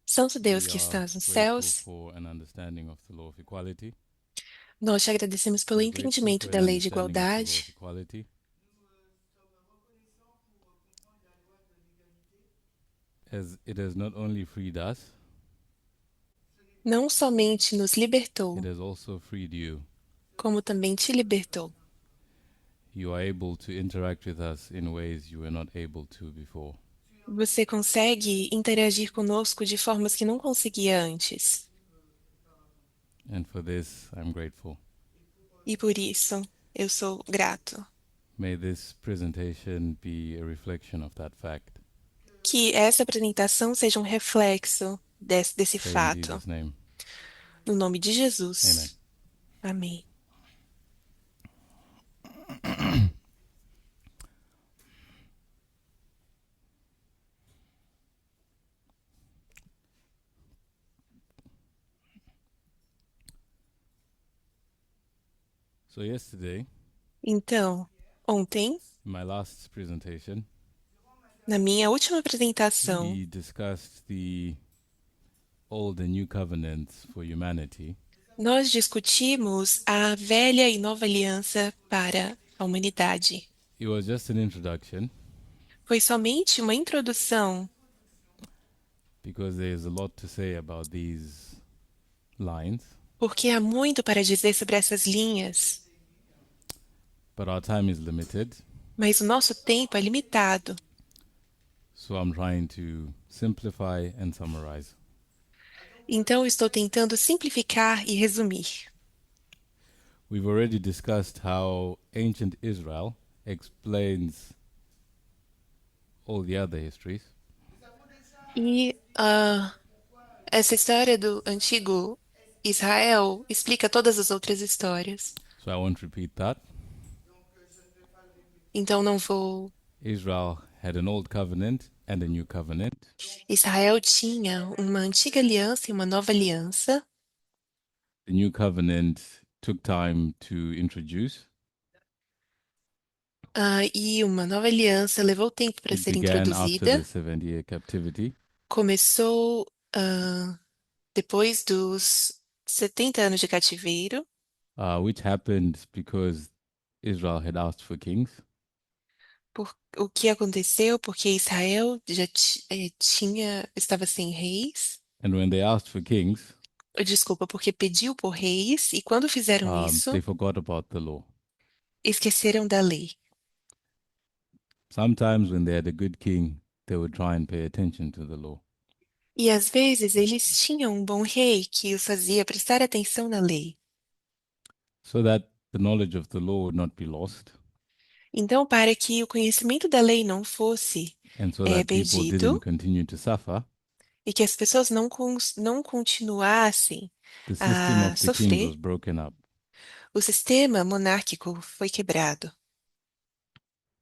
Santo Deus We que are estás nos grateful céus, for an understanding of the law of equality. nós te agradecemos pelo We're grateful entendimento for an da lei de understanding of the law igualdade. of equality, as it has not only freed us, Não somente nos it libertou, has also freed you. como também te libertou. You are able to interact with us in ways you were not able to before. Você consegue interagir conosco de formas que não conseguia antes. And for this, I'm grateful. E por isso eu sou grato. May this presentation be a reflection of that fact. Que essa apresentação seja um reflexo desse Pray in fato. Jesus' name. No nome de Amen. Jesus. Amém. So, yesterday, Então, ontem, in my last presentation, na minha última apresentação, we discussed the Old and New Covenants for humanity. nós discutimos a velha e nova aliança para a humanidade. It was just an introduction Foi somente uma introdução, because there's a lot to say about these lines, porque há muito para dizer sobre essas linhas, but our time is limited, mas o nosso tempo é limitado. so I'm trying to simplify and summarize. Então, eu estou tentando simplificar e resumir. We've already discussed how ancient Israel explains all the other histories, E essa história do antigo Israel explica todas as outras histórias. so I won't repeat that. Então, não vou. Israel had an old covenant and a new covenant. Israel tinha uma antiga aliança e uma nova aliança. The new covenant took time to introduce. E uma nova aliança levou tempo para It ser began after the introduzida. 70-year captivity, Começou depois dos 70 anos de cativeiro, which happened because Israel had asked for kings. o que aconteceu porque Israel já estava sem reis. And when they asked for kings, Desculpa, porque pediu por reis, e quando fizeram they isso, forgot about the law. esqueceram da lei. Sometimes when they had a good king, they would try and pay attention to the law. E às vezes eles tinham um bom rei que os fazia prestar atenção na lei. So that the knowledge of the law would not be lost, Então, para que o conhecimento da lei não fosse and so that people didn't perdido continue to suffer, e que as pessoas não continuassem the system a of the kings sofrer, was broken up o sistema monárquico foi quebrado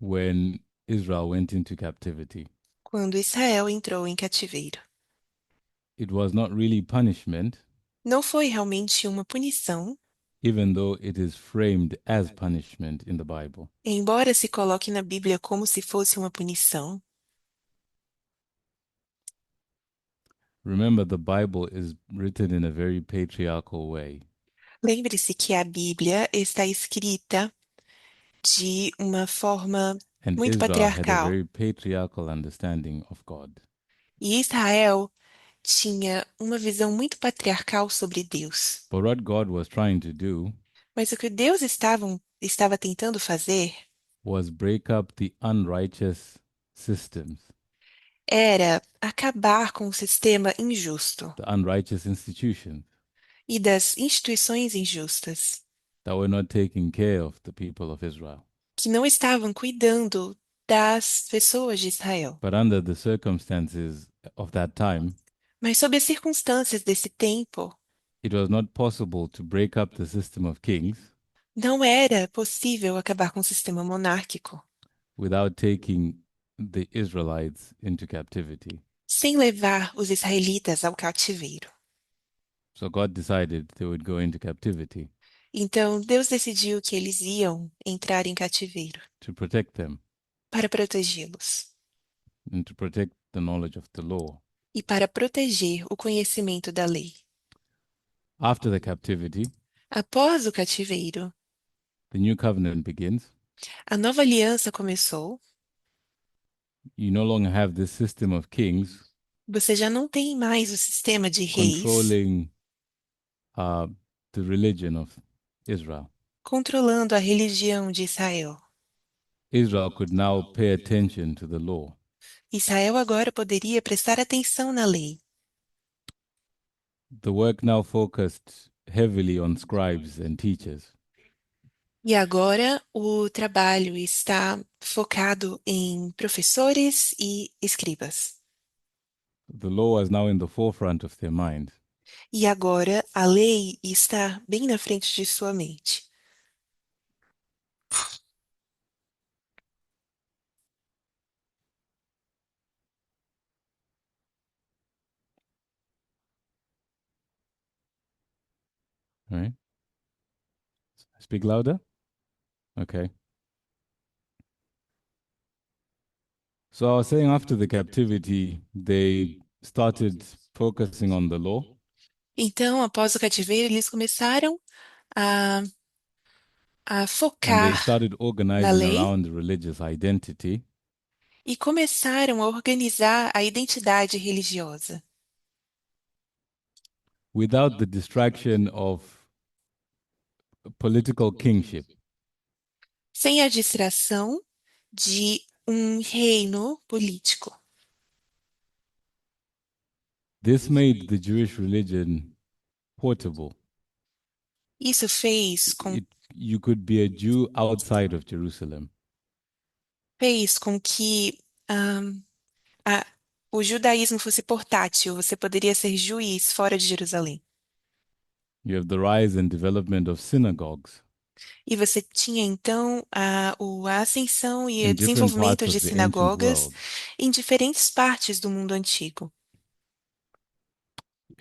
when Israel went into captivity. quando Israel entrou em cativeiro. It was not really punishment, Não foi realmente uma punição, even though it is framed as punishment in the Bible. embora se coloque na Bíblia como se fosse uma punição. Remember, the Bible is written in a very patriarchal way, Lembre-se que a Bíblia está escrita de uma forma and muito Israel had a patriarcal. very patriarchal understanding of God. E Israel tinha uma visão muito patriarcal sobre Deus. But what God was trying to do Mas o que Deus estava tentando fazer was break up the unrighteous systems, era acabar com o sistema injusto the unrighteous institutions e das instituições injustas that were not taking care of the people of Israel. que não estavam cuidando das pessoas de Israel. But under the circumstances of that time, Mas sob as circunstâncias desse tempo, it was not possible to break up the system of kings não era possível acabar com o sistema monárquico without taking the Israelites into captivity. sem levar os israelitas ao cativeiro. So God decided they would go into captivity Então, Deus decidiu que eles iam entrar em cativeiro to protect them para protegê-los and to protect the knowledge of the law. e para proteger o conhecimento da lei. After the captivity, Após o cativeiro, the new covenant begins. a nova aliança começou. You no longer have this system of kings Você já não tem mais o sistema de reis controlling uh, the religion of Israel. controlando a religião de Israel. Israel could now pay attention to the law. Israel agora poderia prestar atenção na lei. The work now focused heavily on scribes and teachers. E agora o trabalho está focado em professores e escribas. The law was now in the forefront of their mind. E agora a lei está bem na frente de sua mente. Right? Speak louder. Okay. So I was saying after the captivity, they started focusing on the law Então, após o cativeiro, eles começaram a, a and they focar started na organizing lei around religious identity e começaram a organizar a identidade religiosa, without the distraction of political kingship. sem a distração de um reino político. This made the Jewish religion portable. Isso It, you could be a Jew outside of Jerusalem. fez com que a- o judaísmo fosse portátil. Você poderia ser juiz fora de Jerusalém. You have the rise and development of synagogues E você tinha então a ascensão e o in different desenvolvimento parts de of the ancient sinagogas world. em diferentes partes do mundo antigo.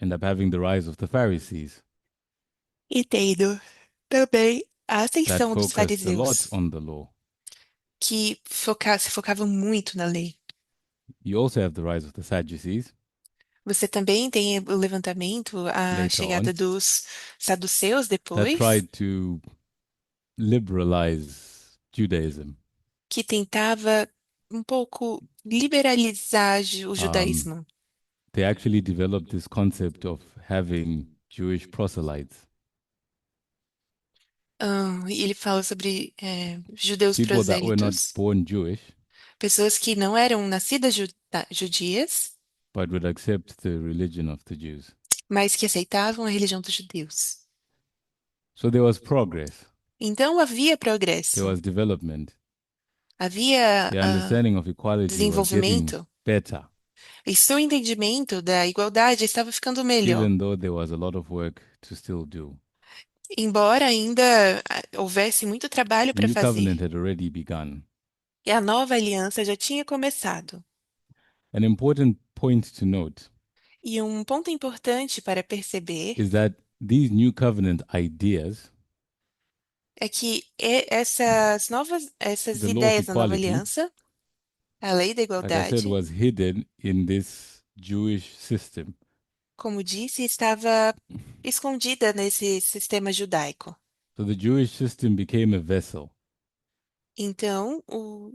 End up having the rise of the Pharisees E tendo também a that ascensão dos focused a lot fariseus, on the law. que se focavam muito na lei. You also have the rise of the Sadducees Você também tem o levantamento, a later chegada on dos saduceus that depois, tried to liberalize Judaism. que tentava um pouco liberalizar o Um, judaísmo. they actually developed this concept of having Jewish proselytes, E ele fala sobre judeus people that were not prosélitos, born Jewish pessoas que não eram nascidas judias, but would accept the religion of the Jews. mas que aceitavam a religião dos judeus. So there was progress, Então havia there progresso, was development. havia The understanding of equality was getting desenvolvimento, better, e seu entendimento da igualdade estava ficando melhor. even though there was a lot of work to still do. Embora ainda houvesse muito trabalho The para new fazer, covenant had already begun. e a nova aliança já tinha começado. An important point to note E um ponto importante para perceber is that these new covenant ideas, é que essas the law of ideias da nova equality, aliança, a lei da like I said, igualdade, was hidden in this Jewish system. como disse, estava escondida nesse sistema judaico. So the Jewish system became a vessel Então, to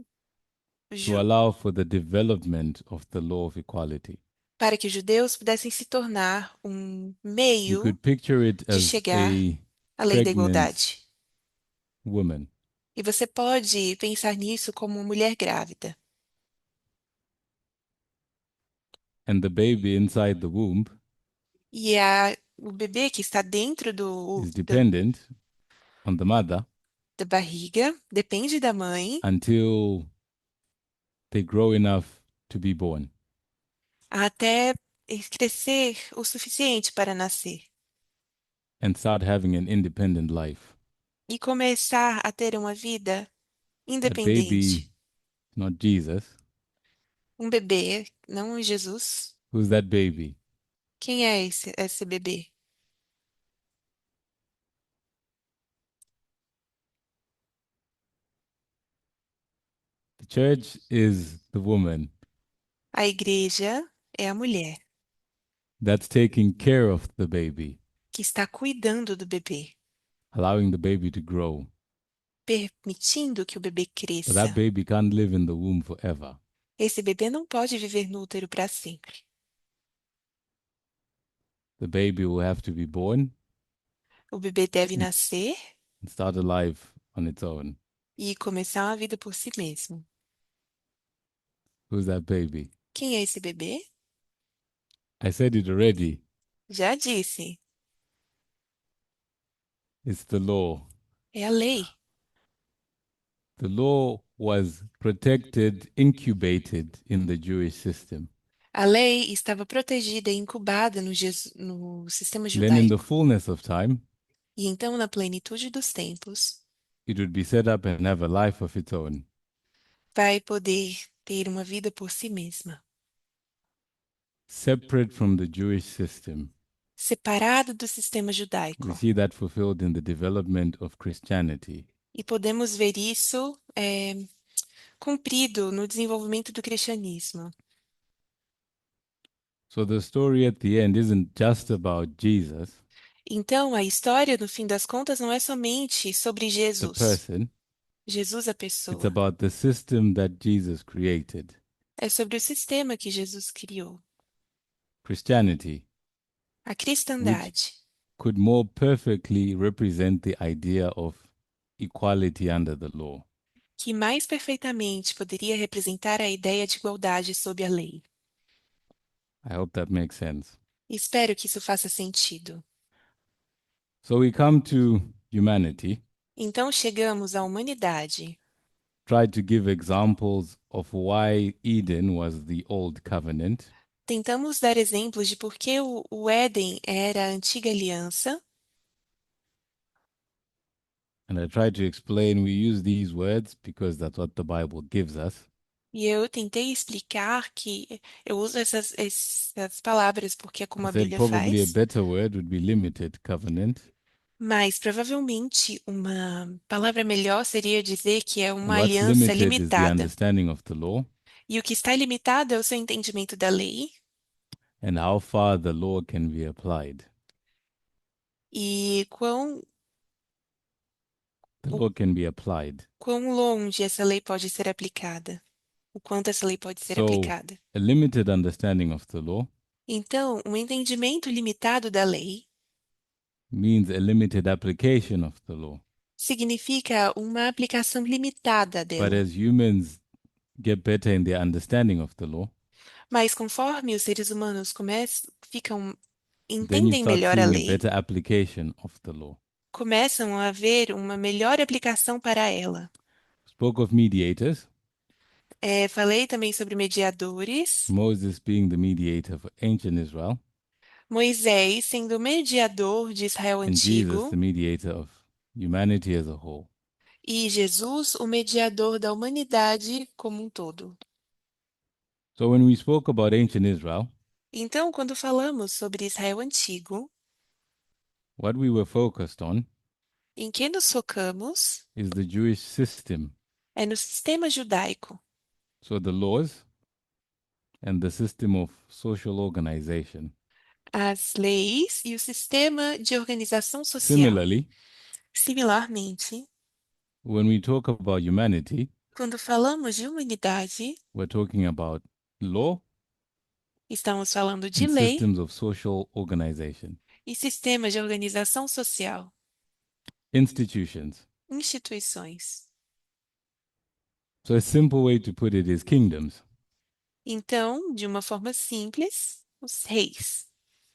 ju- allow for the development of the law of equality. para que os judeus pudessem se tornar um You meio could picture it de as chegar a à lei da pregnant igualdade. woman, E você pode pensar nisso como uma mulher grávida. and the baby inside the womb E o bebê que está dentro is dependent on the mother da barriga depende da mãe until they grow enough to be born. até crescer o suficiente para nascer And start having an independent life. e começar a ter uma vida That baby, independente. not Jesus. Um bebê, não Jesus. Who's that baby? Quem é esse bebê? The church is the woman A igreja é a mulher. that's taking care of the baby, que está cuidando do bebê, allowing the baby to grow. permitindo que o bebê But that cresça. baby can't live in the womb forever. Esse bebê não pode viver no útero para sempre. The baby will have to be born O bebê deve nascer and start a life on its own. e começar uma vida por si mesmo. Who's that baby? Quem é esse bebê? I said it already. Já disse, It's the law. é a lei. The law was protected, incubated in the Jewish system. A lei estava protegida e incubada no sistema Then, in the judaico. fullness of time, E então, na plenitude dos tempos, it would be set up and have a life of its own, vai poder ter uma vida por si mesma, separate from the Jewish system. separada do sistema We judaico. see that fulfilled in the development of Christianity. E podemos ver isso cumprido no desenvolvimento do cristianismo. So the story at the end isn't just about Jesus, Então, a história, no fim das contas, não é somente sobre the Jesus, person, Jesus a it's pessoa. about the system that Jesus created. É sobre o sistema que Jesus criou, Christianity, a which cristandade, could more perfectly represent the idea of equality under the law. que mais perfeitamente poderia representar a ideia de igualdade sob a lei. I hope that makes sense. Espero que isso faça sentido. So we come to humanity, Então chegamos à humanidade. try to give examples of why Eden was the old covenant, Tentamos dar exemplos de por que o Éden era a antiga aliança, and I try to explain we use these words because that's what the Bible gives us. e eu tentei explicar que eu uso essas palavras porque é como I a said Bíblia probably a faz, better word would be limited covenant. mas provavelmente uma palavra melhor seria dizer que é And uma what's aliança limited is the limitada. understanding of the law E o que está limitado é o seu entendimento da lei and how far the law can be applied. e The o law can be applied. quão longe essa lei pode ser aplicada, o quanto essa lei pode ser So, aplicada. a limited understanding of the law Então, um entendimento limitado da lei means a limited application of the law. significa uma aplicação limitada But dela. as humans get better in their understanding of the law, Mas conforme os seres humanos then you entendem start melhor a seeing a lei, better application of the law. começam a ver uma melhor aplicação para ela. Spoke of mediators, Falei também sobre mediadores, Moses being the mediator for ancient Israel, Moisés sendo o mediador de Israel and Jesus antigo the mediator of humanity as a whole. e Jesus o mediador da humanidade como um todo. So when we spoke about ancient Israel, Então, quando falamos sobre Israel antigo, what we were focused on em que nos focamos is the Jewish system. é no sistema judaico, So the laws and the system of social organization. as leis e o sistema de organização social. Similarly, Similarmente, when we talk about humanity, quando falamos de humanidade, we're talking about law estamos falando de and lei systems of social organization, e sistema de organização social, institutions. instituições. So a simple way to put it is kingdoms, Então, de uma forma simples, os reis.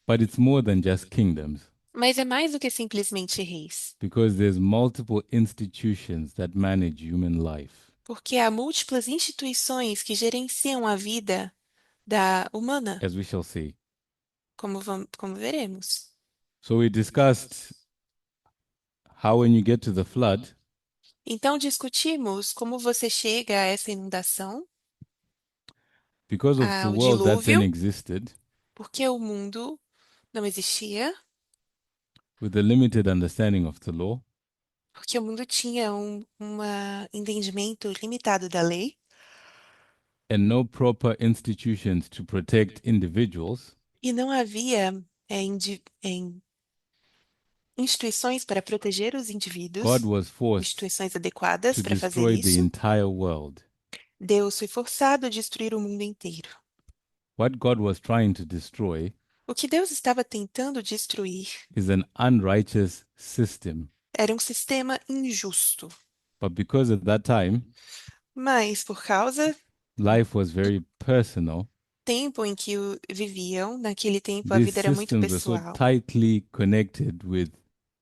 but it's more than just kingdoms Mas é mais do que simplesmente reis, because there's multiple institutions that manage human life. porque há múltiplas instituições que gerenciam a vida da humana, As we shall see. como veremos. So we discussed how when you get to the flood, Então, discutimos como você chega a essa inundação, because of the ao world that then dilúvio, existed, porque o mundo não existia, with a limited understanding of the law, porque o mundo tinha entendimento limitado da lei and no proper institutions to protect individuals, E não havia instituições para proteger os God indivíduos, was forced instituições adequadas to para fazer destroy the isso. entire world. Deus foi forçado a destruir o mundo inteiro. What God was trying to destroy O que Deus estava tentando destruir is an unrighteous system. era um sistema injusto. But because at that time, Mas por causa life was very personal, tempo em que viviam, naquele tempo a these vida era muito systems were so pessoal. tightly connected with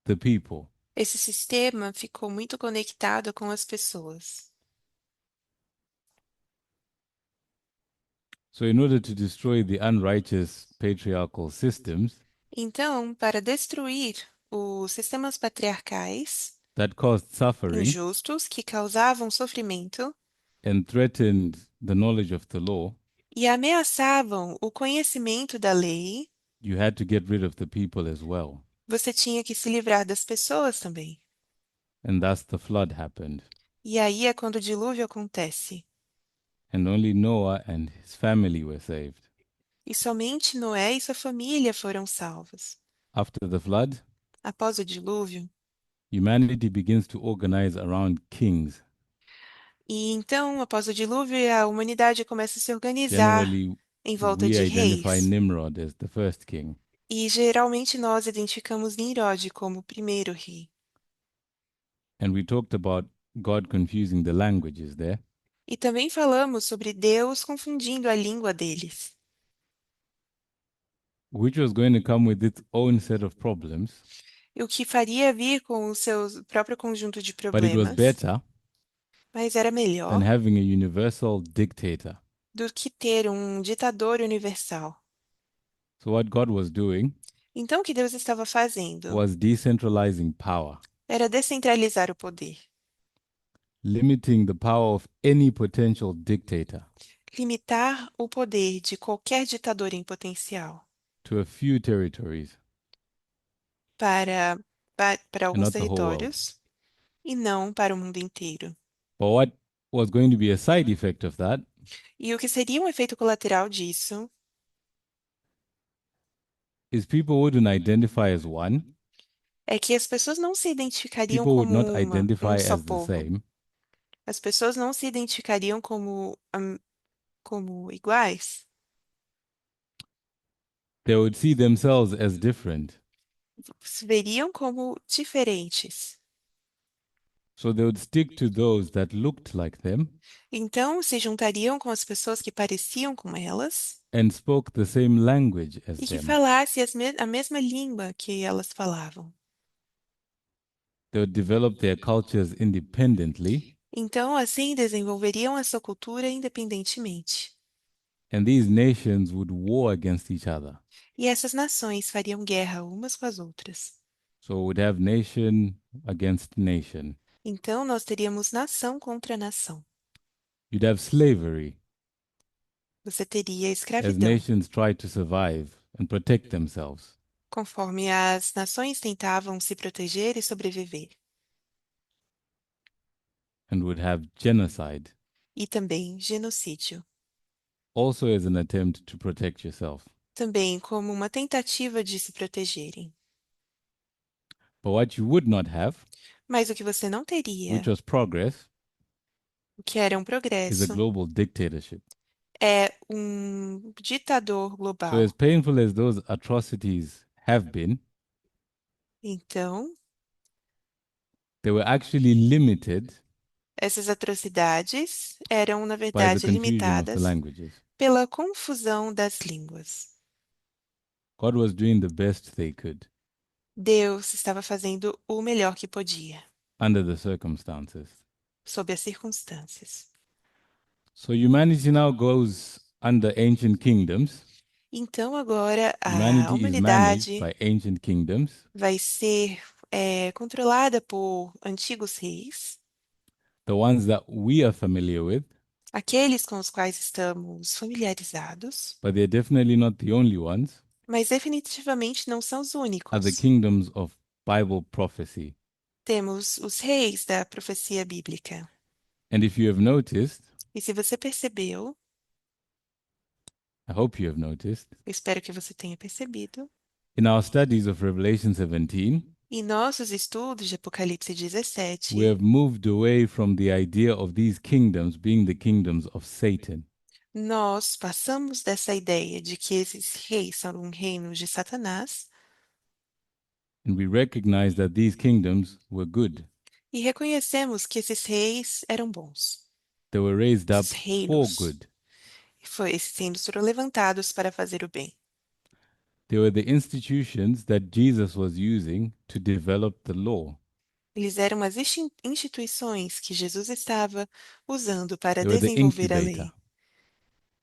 the people. Esse sistema ficou muito conectado com as pessoas. So, in order to destroy the unrighteous patriarchal systems Então, para destruir os sistemas patriarcais that caused suffering injustos que causavam sofrimento and threatened the knowledge of the law, e ameaçavam o conhecimento da lei, you had to get rid of the people as well. você tinha que se livrar das pessoas também. And thus the flood happened. E aí é quando o dilúvio acontece. And only Noah and his family were saved. E somente Noé e sua família foram salvos. After the flood, Após o dilúvio, humanity begins to organize around kings. e então, após o dilúvio, a humanidade começa a se organizar Generally, em volta we de identify reis. Nimrod as the first king. E geralmente nós identificamos Nimrod como o primeiro rei. And we talked about God confusing the languages there. E também falamos sobre Deus confundindo a língua deles, Which was going to come with its own set of problems, e o que faria vir com o seu próprio conjunto de but it was problemas, better mas era than melhor having a universal dictator. do que ter um ditador universal. So, what God was doing Então, o que Deus estava fazendo was decentralizing power, era descentralizar o poder, limiting the power of any potential dictator limitar o poder de qualquer ditador em potencial to a few territories para, para and alguns not the whole world. territórios e não para o mundo inteiro. But what was going to be a side effect of that E o que seria um efeito colateral disso is people wouldn't identify as one, é que as pessoas não se identificariam people would como not um identify só as the povo. same, As pessoas não se identificariam como iguais. they would see themselves as different. Se veriam como diferentes. So they would stick to those that looked like them Então, se juntariam com as pessoas que pareciam com elas and spoke the same language as e que them. falassem a mesma língua que elas falavam. They would develop their cultures independently, Então, assim, desenvolveriam a sua cultura independentemente. and these nations would war against each other. E essas nações fariam guerra umas com as outras. So we'd have nation against nation. Então, nós teríamos nação contra nação. You'd have slavery Você teria as escravidão, nations tried to survive and protect themselves. conforme as nações tentavam se proteger e sobreviver. And would have genocide E também genocídio, also as an attempt to protect yourself. também como uma tentativa de se protegerem. But what you would not have, Mas o que você não which teria, was progress, o que era um is a progresso, global dictatorship. é um ditador So, as global. painful as those atrocities have been, Então, they were actually limited essas atrocidades eram, na by the verdade, confusion of the limitadas languages. pela confusão das línguas. God was doing the best they could Deus estava fazendo o melhor que podia, under the circumstances. sob as circunstâncias. So, humanity now goes under ancient kingdoms. Então, agora a Humanity is managed humanidade by ancient kingdoms, vai ser controlada por antigos reis, the ones that we are familiar with, aqueles com os quais estamos familiarizados, but they're definitely not the only ones, mas definitivamente não são os are the únicos. kingdoms of Bible prophecy. Temos os reis da profecia bíblica. And if you have noticed, E se você percebeu, I hope you have noticed. Eu espero que você tenha percebido. In our studies of Revelation 17, Em nossos estudos de Apocalipse we 17, have moved away from the idea of these kingdoms being the kingdoms of Satan. nós passamos dessa ideia de que esses reis são um reino de Satanás And we recognize that these kingdoms were good. e reconhecemos que esses reis eram bons. They were raised Esses up for reinos good. esses reinos foram levantados para fazer o bem. They were the institutions that Jesus was using to develop the law. Eles eram as instituições que Jesus estava usando para They were the desenvolver a incubator lei.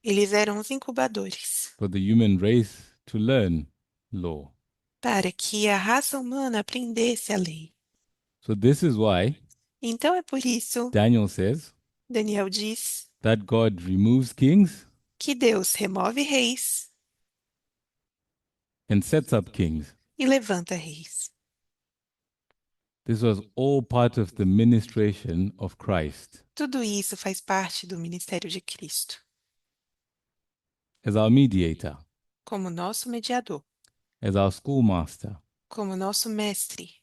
Eles eram os incubadores for the human race to learn law. para que a raça humana aprendesse a lei. So this is why Então é por isso, Daniel says Daniel diz, that God removes kings que Deus remove reis and sets up kings. e levanta reis. This was all part of the ministration of Christ Tudo isso faz parte do ministério de Cristo, as our mediator, como nosso mediador, as our schoolmaster. como nosso mestre.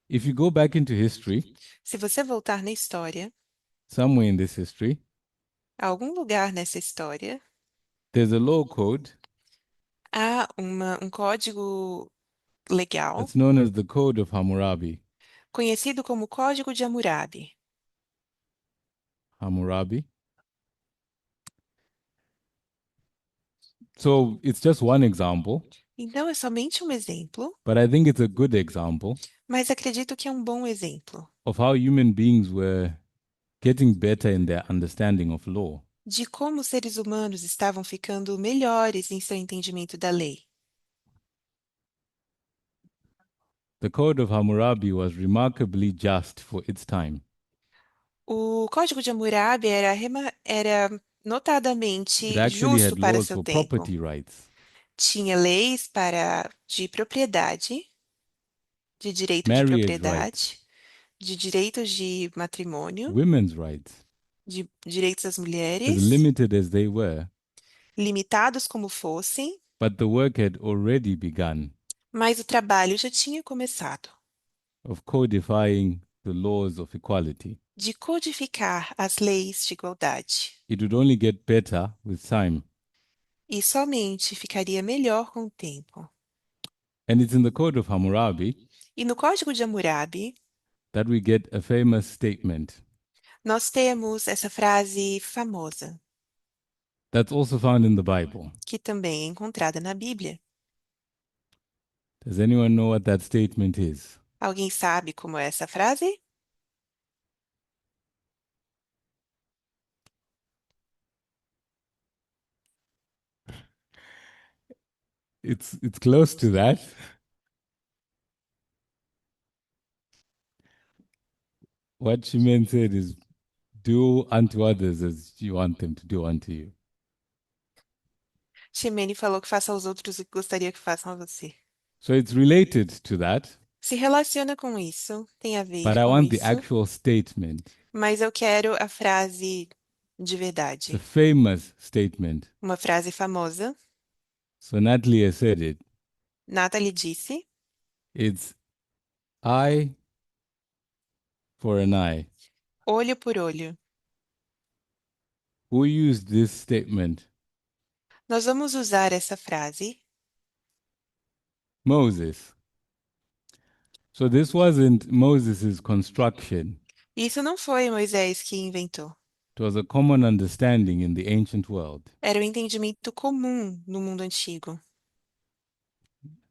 If you go back into history, Se você voltar na história, somewhere in this history, a algum lugar nessa história, there's a law code há um código legal that's known as the Code of Hammurabi. conhecido como Código de Hammurabi. Hammurabi. So it's just one example, Então é somente um exemplo, but I think it's a good example mas acredito que é um bom exemplo of how human beings were getting better in their understanding of law. de como os seres humanos estavam ficando melhores em seu entendimento da lei. The Code of Hammurabi was remarkably just for its time. O Código de Hammurabi era It notadamente actually justo had para laws seu for tempo. property rights, Tinha leis de propriedade, de direito de marriage rights, propriedade, de direitos de matrimônio, women's rights, de direitos das as mulheres, limited as they were, limitados como fossem, but the work had already begun mas o trabalho já tinha começado of codifying the laws of equality. de codificar as leis de igualdade. It would only get better with time. E somente ficaria melhor com o tempo. And it's in the Code of Hammurabi E no Código de Hammurabi, that we get a famous statement nós temos essa frase famosa, that's also found in the Bible. que também é encontrada na Bíblia. Does anyone know what that statement is? Alguém sabe como é essa frase? It's close to that. What Shimen said is, do unto others as you want them to do unto you. Ximene falou que faça aos outros o que gostaria que façam a você. So it's related to that, Se relaciona com isso, tem a but ver I com want the isso, actual statement. mas eu quero a frase de It's a verdade. famous statement. Uma frase famosa. So Natalie has said it. Natalie disse: It's eye for an eye. olho por olho. Who used this statement? Nós vamos usar essa frase. Moses. So this wasn't Moses' construction. Isso não foi Moisés que inventou. It was a common understanding in the ancient world. Era o entendimento comum no mundo antigo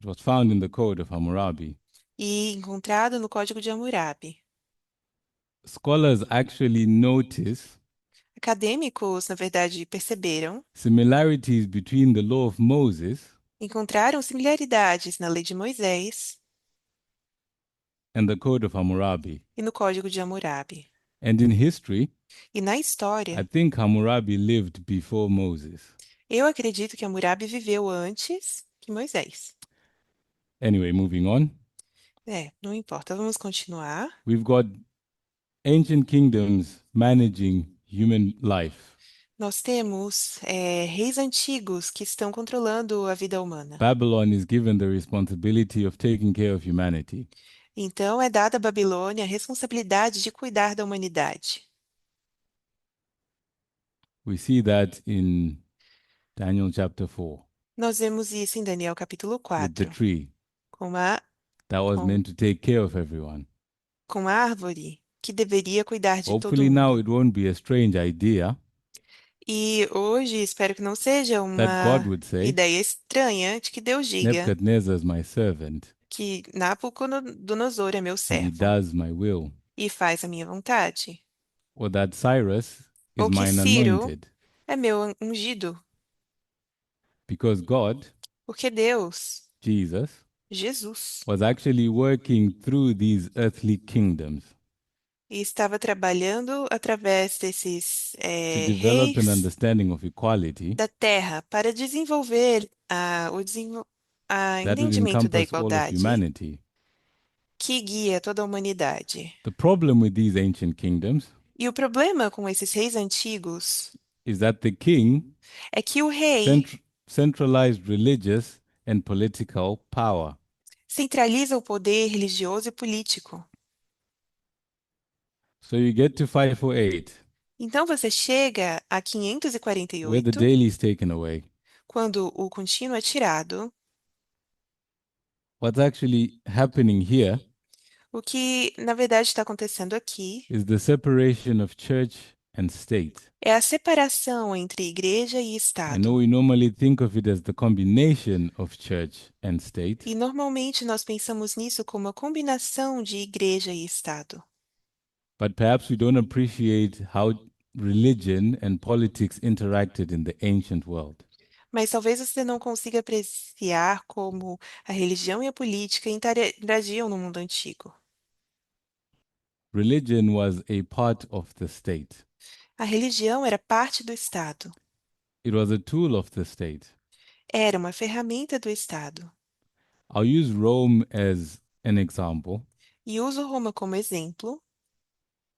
It was found in the Code of Hammurabi. e encontrado no Código de Hammurabi. Scholars actually notice Acadêmicos, na verdade, perceberam, similarities between the law of Moses encontraram similaridades na lei de Moisés and the Code of Hammurabi. e no Código de Hammurabi. And in history, E na I história, think Hammurabi lived before Moses. eu acredito que Hammurabi viveu antes que Moisés. Anyway, moving on. Não importa, vamos continuar. We've got ancient kingdoms managing human life. Nós temos reis antigos que estão controlando a vida humana. Babylon is given the responsibility of taking care of humanity. Então é dada a Babilônia a responsabilidade de cuidar da humanidade. We see that in Daniel chapter 4 Nós vemos isso em Daniel capítulo with the 4, tree com a, that was com, meant to take care of everyone. com a árvore que deveria cuidar de todo Hopefully, now mundo. it won't be a strange idea E hoje espero que não seja that God uma would say, ideia estranha de que Deus diga Nebuchadnezzar is my servant que Nabucodonosor é meu and he servo does my will, e faz a minha vontade, or that Cyrus is ou que mine Ciro anointed, é meu ungido, because God, porque Deus, Jesus, Jesus, was actually working through these earthly kingdoms estava trabalhando através desses to develop an reis understanding of equality da terra para desenvolver that would entendimento da encompass all of igualdade humanity. que guia toda a humanidade. The problem with these ancient kingdoms E o problema com esses reis antigos is that the king é que o rei cent- centralized religious and political power. centraliza o poder religioso e político. So you get to 548, Então você chega a where the 548, daily is taken away. quando o contínuo é tirado. What's actually happening here O que, na verdade, está acontecendo aqui is the separation of church and state. é a separação entre igreja e I know Estado. we normally think of it as the combination of church and state, E normalmente nós pensamos nisso como uma combinação de igreja e Estado. but perhaps we don't appreciate how religion and politics interacted in the ancient world. Mas talvez você não consiga apreciar como a religião e a política interagiam no mundo antigo. Religion was a part of the state, A religião era parte do Estado, it was a tool of the state. era uma ferramenta do Estado. I'll use Rome as an example. E uso Roma como exemplo.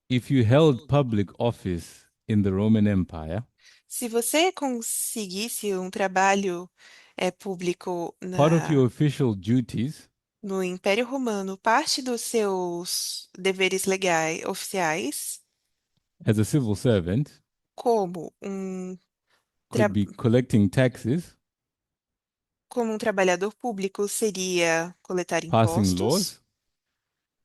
If you held public office in the Roman Empire, Se você conseguisse um trabalho público part of your official duties no Império Romano, parte dos seus deveres legais, oficiais, as a civil servant como um, could tra- be collecting taxes, como um trabalhador público, seria coletar passing impostos, laws,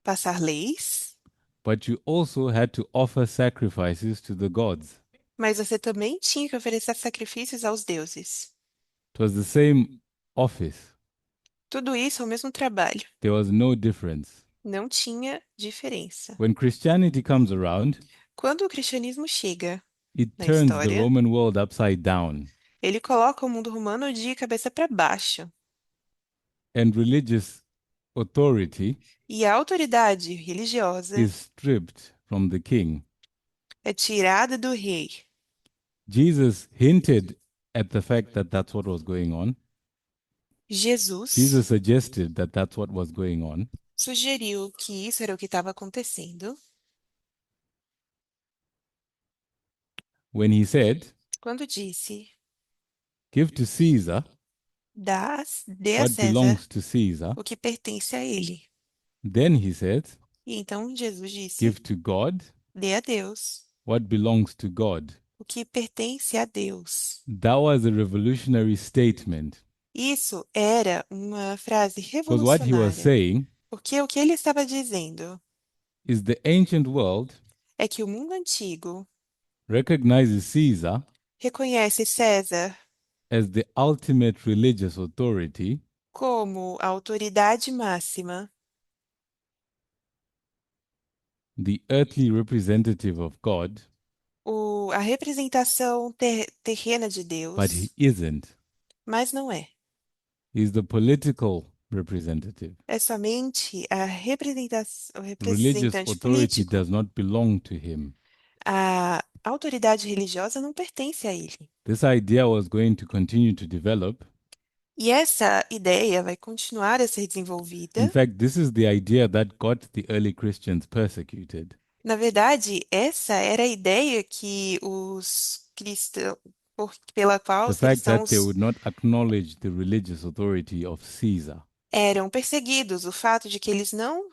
passar leis, but you also had to offer sacrifices to the gods. mas você também tinha que oferecer sacrifícios aos deuses. It was the same office, Tudo isso é o mesmo trabalho, there was no difference. não tinha diferença. When Christianity comes around, Quando o cristianismo chega it na turns the história, Roman world upside down, ele coloca o mundo romano de cabeça para baixo. and religious authority E a autoridade religiosa is stripped from the king. é tirada do rei. Jesus hinted at the fact that that's what was going on. Jesus Jesus suggested that that's what was going on sugeriu que isso era o que estava acontecendo when he said, quando disse: Give to Caesar dê a what César belongs to Caesar. o que pertence a ele. Then he said, E então Jesus disse: Give to God dê a Deus what belongs to God. o que pertence a Deus. That was a revolutionary statement. Isso era uma frase Because what he was revolucionária, saying porque o que ele estava dizendo is the ancient world é que o mundo antigo recognizes Caesar reconhece César as the ultimate religious authority, como a autoridade máxima, the earthly representative of God, a representação terrena de but he Deus, isn't. mas não é. He's the political representative. É somente a representação, o Religious representante authority político. does not belong to him. A autoridade religiosa não pertence a ele. This idea was going to continue to develop. E essa ideia vai continuar a ser In desenvolvida. fact, this is the idea that got the early Christians persecuted. Na verdade, essa era a ideia que os cristão, pela qual The os fact that they cristãos would not acknowledge the religious authority of Caesar, eram perseguidos, o fato de que eles não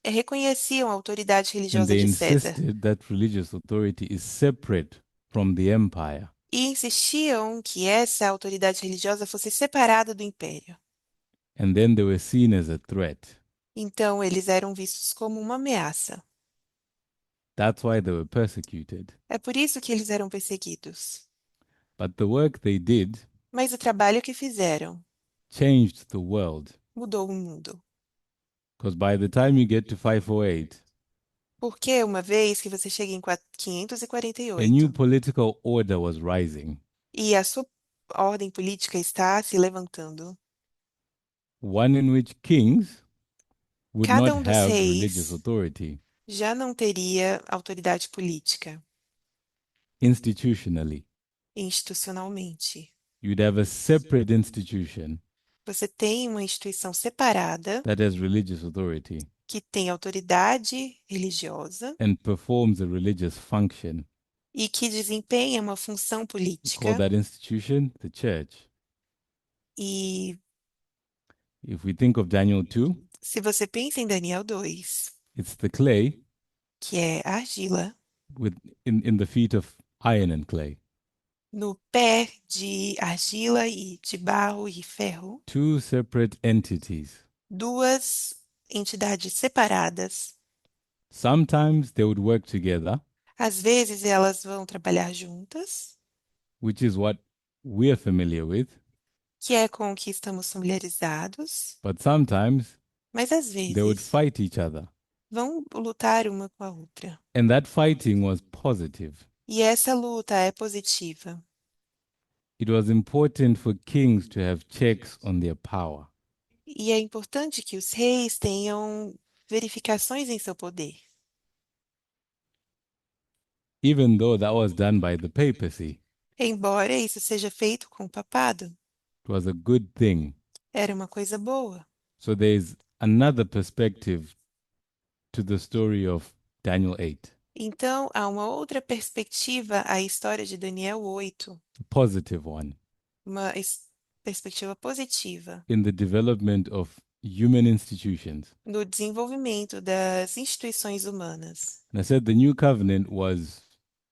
reconheciam a autoridade and religiosa they de César insisted that religious authority is separate from the empire, e insistiam que essa autoridade religiosa fosse separada do império. and then they were seen as a threat. Então, eles eram vistos como uma ameaça. That's why they were persecuted. É por isso que eles eram perseguidos. But the work they did Mas o trabalho que fizeram changed the world, mudou o mundo. because by the time you get to 508, Porque uma vez que você chega em a new 548 political order was rising, e a sua ordem política está se levantando, one in which kings would cada not um dos have religious reis authority já não teria autoridade política, institutionally. institucionalmente. You'd have a separate institution Você tem uma instituição separada that has religious authority que tem autoridade religiosa and performs a religious function. e que desempenha uma função We call política. that institution the church. E If we think of Daniel 2, se você pensa em Daniel 2, it's the clay que é a argila, with in the feet of iron and clay. no pé de argila e de barro e ferro, Two separate entities. duas entidades separadas. Sometimes they would work together, Às vezes elas vão trabalhar juntas, which is what we're familiar with, que é com o que estamos familiarizados, but sometimes mas às they would vezes fight each other. vão lutar uma com a outra. And that fighting was positive. E essa luta é positiva. It was important for kings to have checks on their power. E é importante que os reis tenham verificações em seu poder. Even though that was done by the papacy, Embora isso seja feito com o papado, it was a good thing. era uma coisa boa. So there's another perspective to the story of Daniel 8, Então, há uma outra perspectiva à história de Daniel 8, a positive one, uma perspectiva positiva in the development of human institutions. no desenvolvimento das instituições humanas. And I said the new covenant was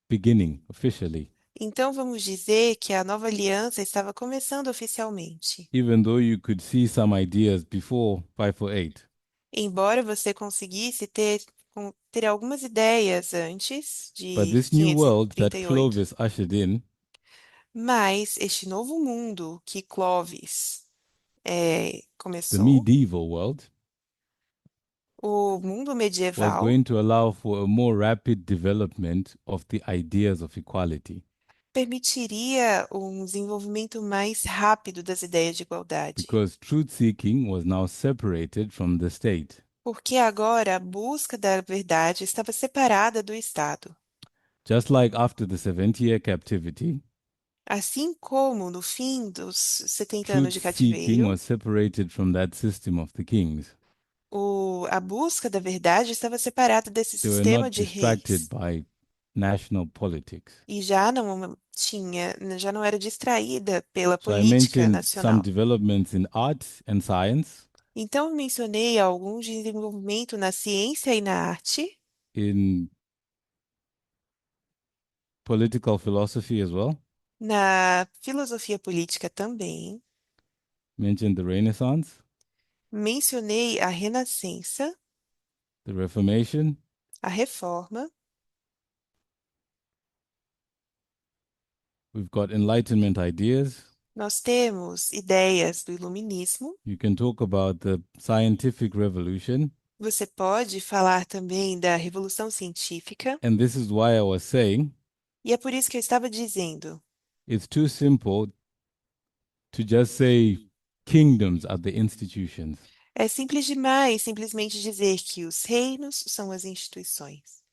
beginning officially, Então, vamos dizer que a nova aliança estava começando oficialmente. even though you could see some ideas before 548. Embora você conseguisse ter algumas ideias antes But de this new world that 538, Clovis ushered in mas este novo mundo que Clovis the começou, medieval world o mundo was medieval, going to allow for a more rapid development of the ideas of equality permitiria um desenvolvimento mais rápido das ideias de igualdade, because truth seeking was now separated from the state. porque agora a busca da verdade estava separada do Estado. Just like after the 70-year captivity, Assim como no fim dos 70 anos truth de seeking cativeiro, was separated from that system of the kings. a busca da verdade estava separada desse They were sistema not de distracted reis by national politics. e já não era distraída pela So I política mentioned some nacional. developments in art and science, Então, eu mencionei algum desenvolvimento na ciência e na arte, in political philosophy as well. na filosofia política também. Mentioned the Renaissance, Mencionei a Renascença, the Reformation. a Reforma. We've got Enlightenment ideas. Nós temos ideias do Iluminismo. You can talk about the scientific revolution. Você pode falar também da Revolução Científica. And this is why I was saying E é por isso que eu estava dizendo, it's too simple to just say kingdoms are the institutions, é simples demais simplesmente dizer que os reinos são as instituições,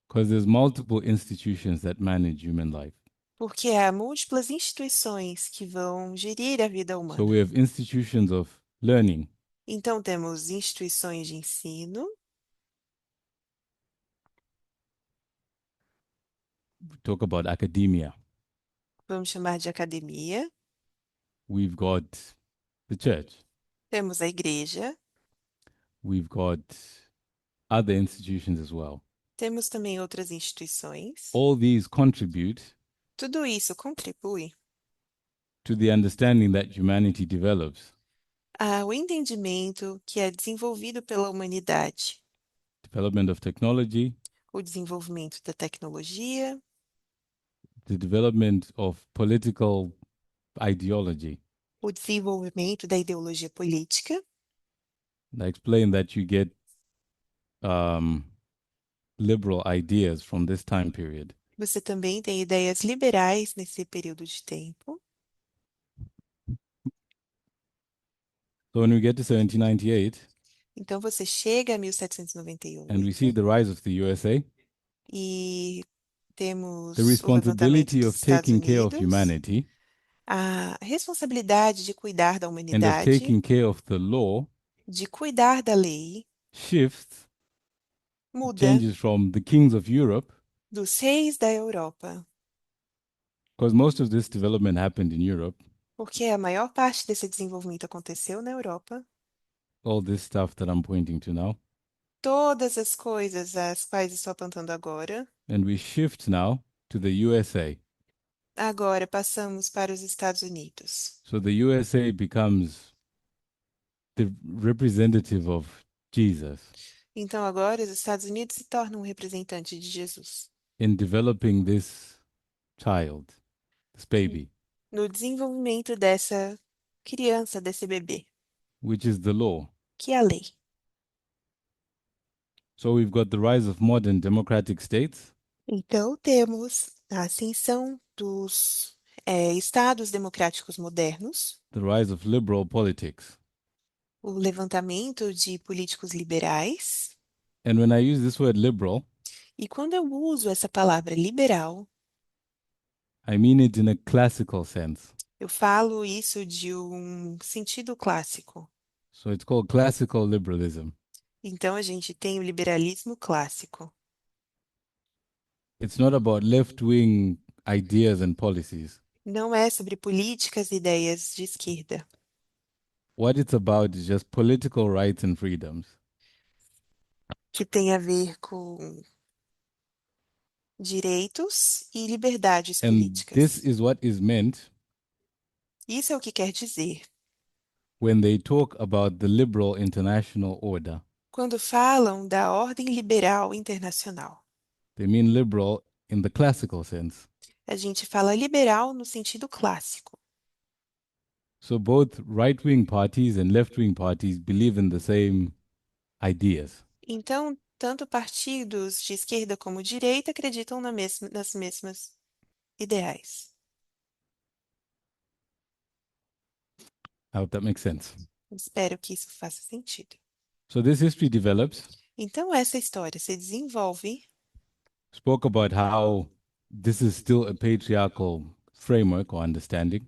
because there's multiple institutions that manage human life. porque há múltiplas instituições que vão gerir a vida So we humana. have institutions of learning, Então, temos instituições de ensino, we talk about academia. vamos chamar de academia, we've got the church, temos a igreja, we've got other institutions as well. temos também outras instituições. All these contribute Tudo isso contribui to the understanding that humanity develops. ao entendimento que é desenvolvido pela humanidade, Development of technology, o desenvolvimento da tecnologia, the development of political ideology. o desenvolvimento da ideologia política. I explained that you get um, liberal ideas from this time period. Você também tem ideias liberais nesse período de tempo. So when we get to 1798 Então você chega a and we see 1798 the rise of the USA, e the temos o levantamento responsibility dos of Estados taking care of Unidos, humanity a responsabilidade de cuidar da and of humanidade, taking care of the law de cuidar da lei, shifts, muda changes from the kings of Europe, dos reis da Europa, because most of this development happened in Europe, porque a maior parte desse desenvolvimento aconteceu na Europa. all this stuff that I'm pointing to now. Todas as coisas às quais estou apontando agora, And we shift now to the USA. agora passamos para os Estados Unidos. So the USA becomes the representative of Jesus Então agora os Estados Unidos se tornam um representante de Jesus in developing this child, this baby, no desenvolvimento dessa criança, desse bebê, which is the law. que é a lei. So we've got the rise of modern democratic states, Então temos a ascensão dos estados democráticos modernos, the rise of liberal politics. o levantamento de políticos liberais. And when I use this word liberal, E quando eu uso essa palavra liberal, I mean it in a classical sense. eu falo isso de um sentido clássico. So it's called classical liberalism. Então a gente tem o liberalismo clássico. It's not about left wing ideas and policies. Não é sobre políticas e ideias de esquerda. What it's about is just political rights and freedoms. Que tem a ver com direitos e liberdades And this políticas. is what is meant Isso é o que quer dizer when they talk about the liberal international order. quando falam da ordem liberal internacional. They mean liberal in the classical sense. A gente fala liberal no sentido clássico. So both right wing parties and left wing parties believe in the same ideas. Então, tanto partidos de esquerda como direita acreditam nas mesmas ideais. I hope that makes sense. Espero que isso faça sentido. So this history develops, Então, essa história se desenvolve. spoke about how this is still a patriarchal framework or understanding.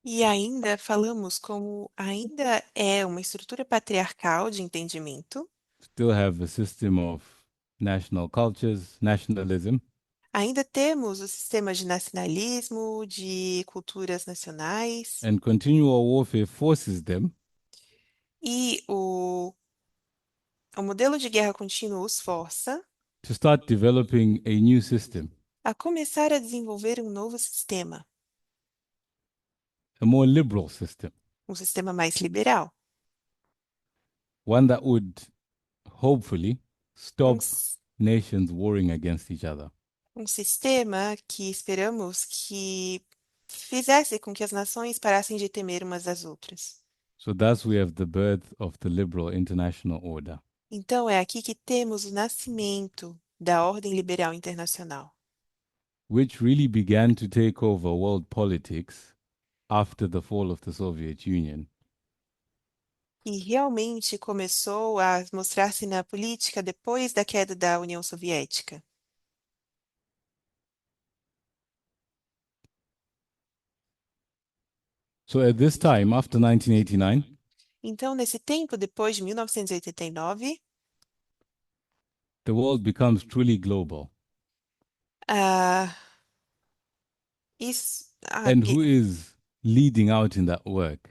E ainda falamos como ainda é uma estrutura patriarcal de entendimento, Still have a system of national cultures, nationalism, ainda temos o sistema de nacionalismo, de culturas nacionais, and continual warfare forces them e o modelo de guerra contínua os força to start developing a new system, a começar a desenvolver um novo sistema, a more liberal system, um sistema mais liberal, one that would hopefully um, stop s- nations warring against each other. um sistema que esperamos que fizesse com que as nações parassem de temer umas às outras. So thus we have the birth of the liberal international order. Então, é aqui que temos o nascimento da ordem liberal internacional, Which really began to take over world politics after the fall of the Soviet Union. e realmente começou a mostrar-se na política depois da queda da União Soviética. So at this time, after 1989, Então, nesse tempo, depois de 1989, the world becomes truly global. ah, Isso, And who is leading out in that work?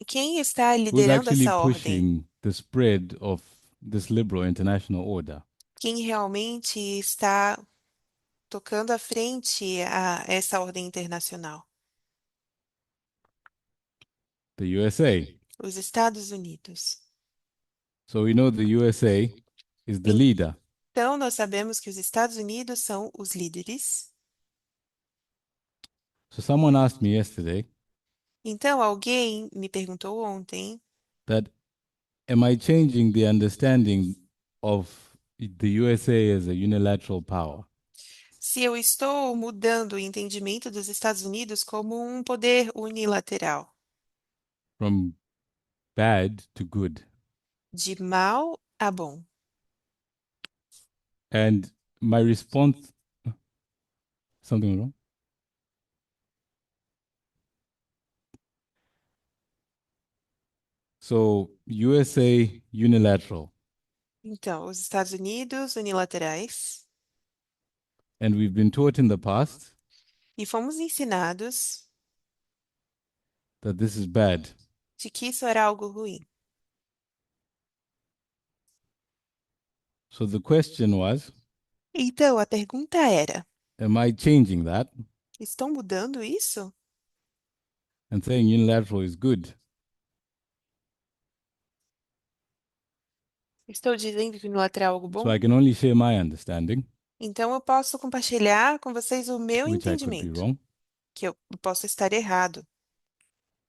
quem está Who's liderando actually essa ordem? pushing the spread of this liberal international order? Quem realmente está tocando à frente a essa ordem internacional? The USA. Os Estados Unidos. So we know the USA is the leader. Então, nós sabemos que os Estados Unidos são os líderes. So someone asked me yesterday Então, alguém me perguntou ontem that am I changing the understanding of the USA as a unilateral power se eu estou mudando o entendimento dos Estados Unidos como um poder unilateral, from bad to good? de mal a bom. And my response, something wrong? So USA unilateral. Então, os Estados Unidos unilaterais, And we've been taught in the past e fomos ensinados that this is bad. de que isso era algo ruim. So the question was, Então, a pergunta era: am I changing that estão mudando isso? and saying unilateral is good? Estou dizendo que unilateral é algo So bom? I can only share my understanding, Então, eu posso compartilhar com vocês o meu which I could be entendimento, wrong, que eu posso estar errado,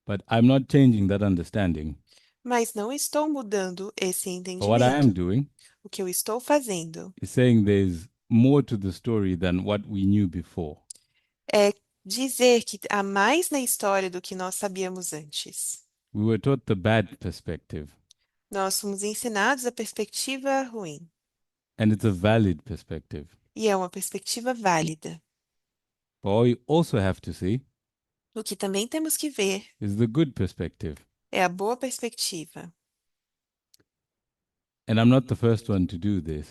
but I'm not changing that understanding. mas não estou mudando esse But what I am entendimento. doing O que eu estou fazendo is saying there's more to the story than what we knew before. é dizer que há mais na história do que nós sabíamos antes. We were taught the bad perspective, Nós fomos ensinados a perspectiva ruim, and it's a valid perspective. e é uma perspectiva válida. But what we also have to see O que também temos que ver is the good perspective. é a boa perspectiva. And I'm not the first one to do this.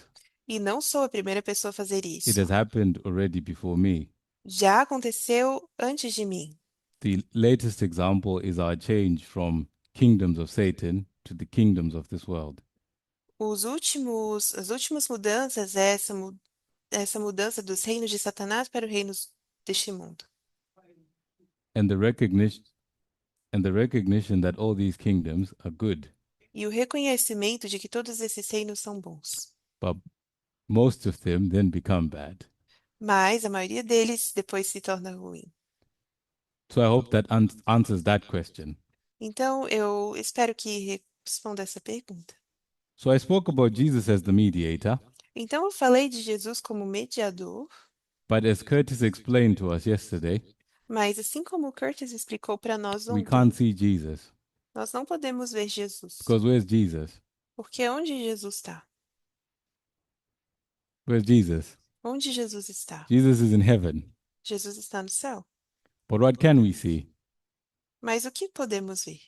E não sou a primeira pessoa a fazer It isso. has happened already before me. Já aconteceu antes de mim. The latest example is our change from kingdoms of Satan to the kingdoms of this world. As últimas mudanças é essa mudança dos reinos de Satanás para os reinos deste mundo. And the recognition that all these kingdoms are good, E o reconhecimento de que todos esses reinos são bons. but most of them then become bad. Mas a maioria deles depois se torna ruim. So I hope that answers that question. Então, eu espero que responda essa pergunta. So I spoke about Jesus as the mediator, Então, eu falei de Jesus como mediador, but as Curtis explained to us yesterday, mas assim como o Curtis explicou para nós we ontem, can't see Jesus. nós não podemos ver Jesus. Because where's Jesus? Porque onde Jesus está? Where's Jesus? Onde Jesus está? Jesus is in heaven. Jesus está no céu. But what can we see? Mas o que podemos ver?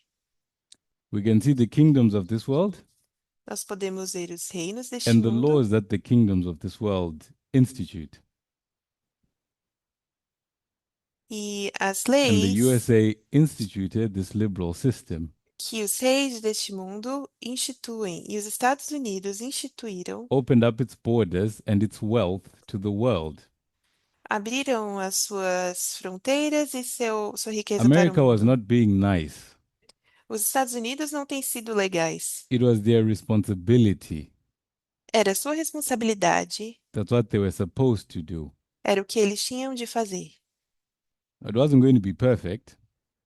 We can see the kingdoms of this world Nós podemos ver os reinos deste and the mundo laws that the kingdoms of this world institute. e as And the leis USA instituted this liberal system, que os reis deste mundo instituem e os Estados Unidos instituíram, opened up its borders and its wealth to the world. abriram as suas fronteiras e sua riqueza para o America was mundo. not being nice. Os Estados Unidos não têm sido legais. It was their responsibility. Era sua responsabilidade, That's what they were supposed to do. era o que eles tinham de fazer. It wasn't going to be perfect,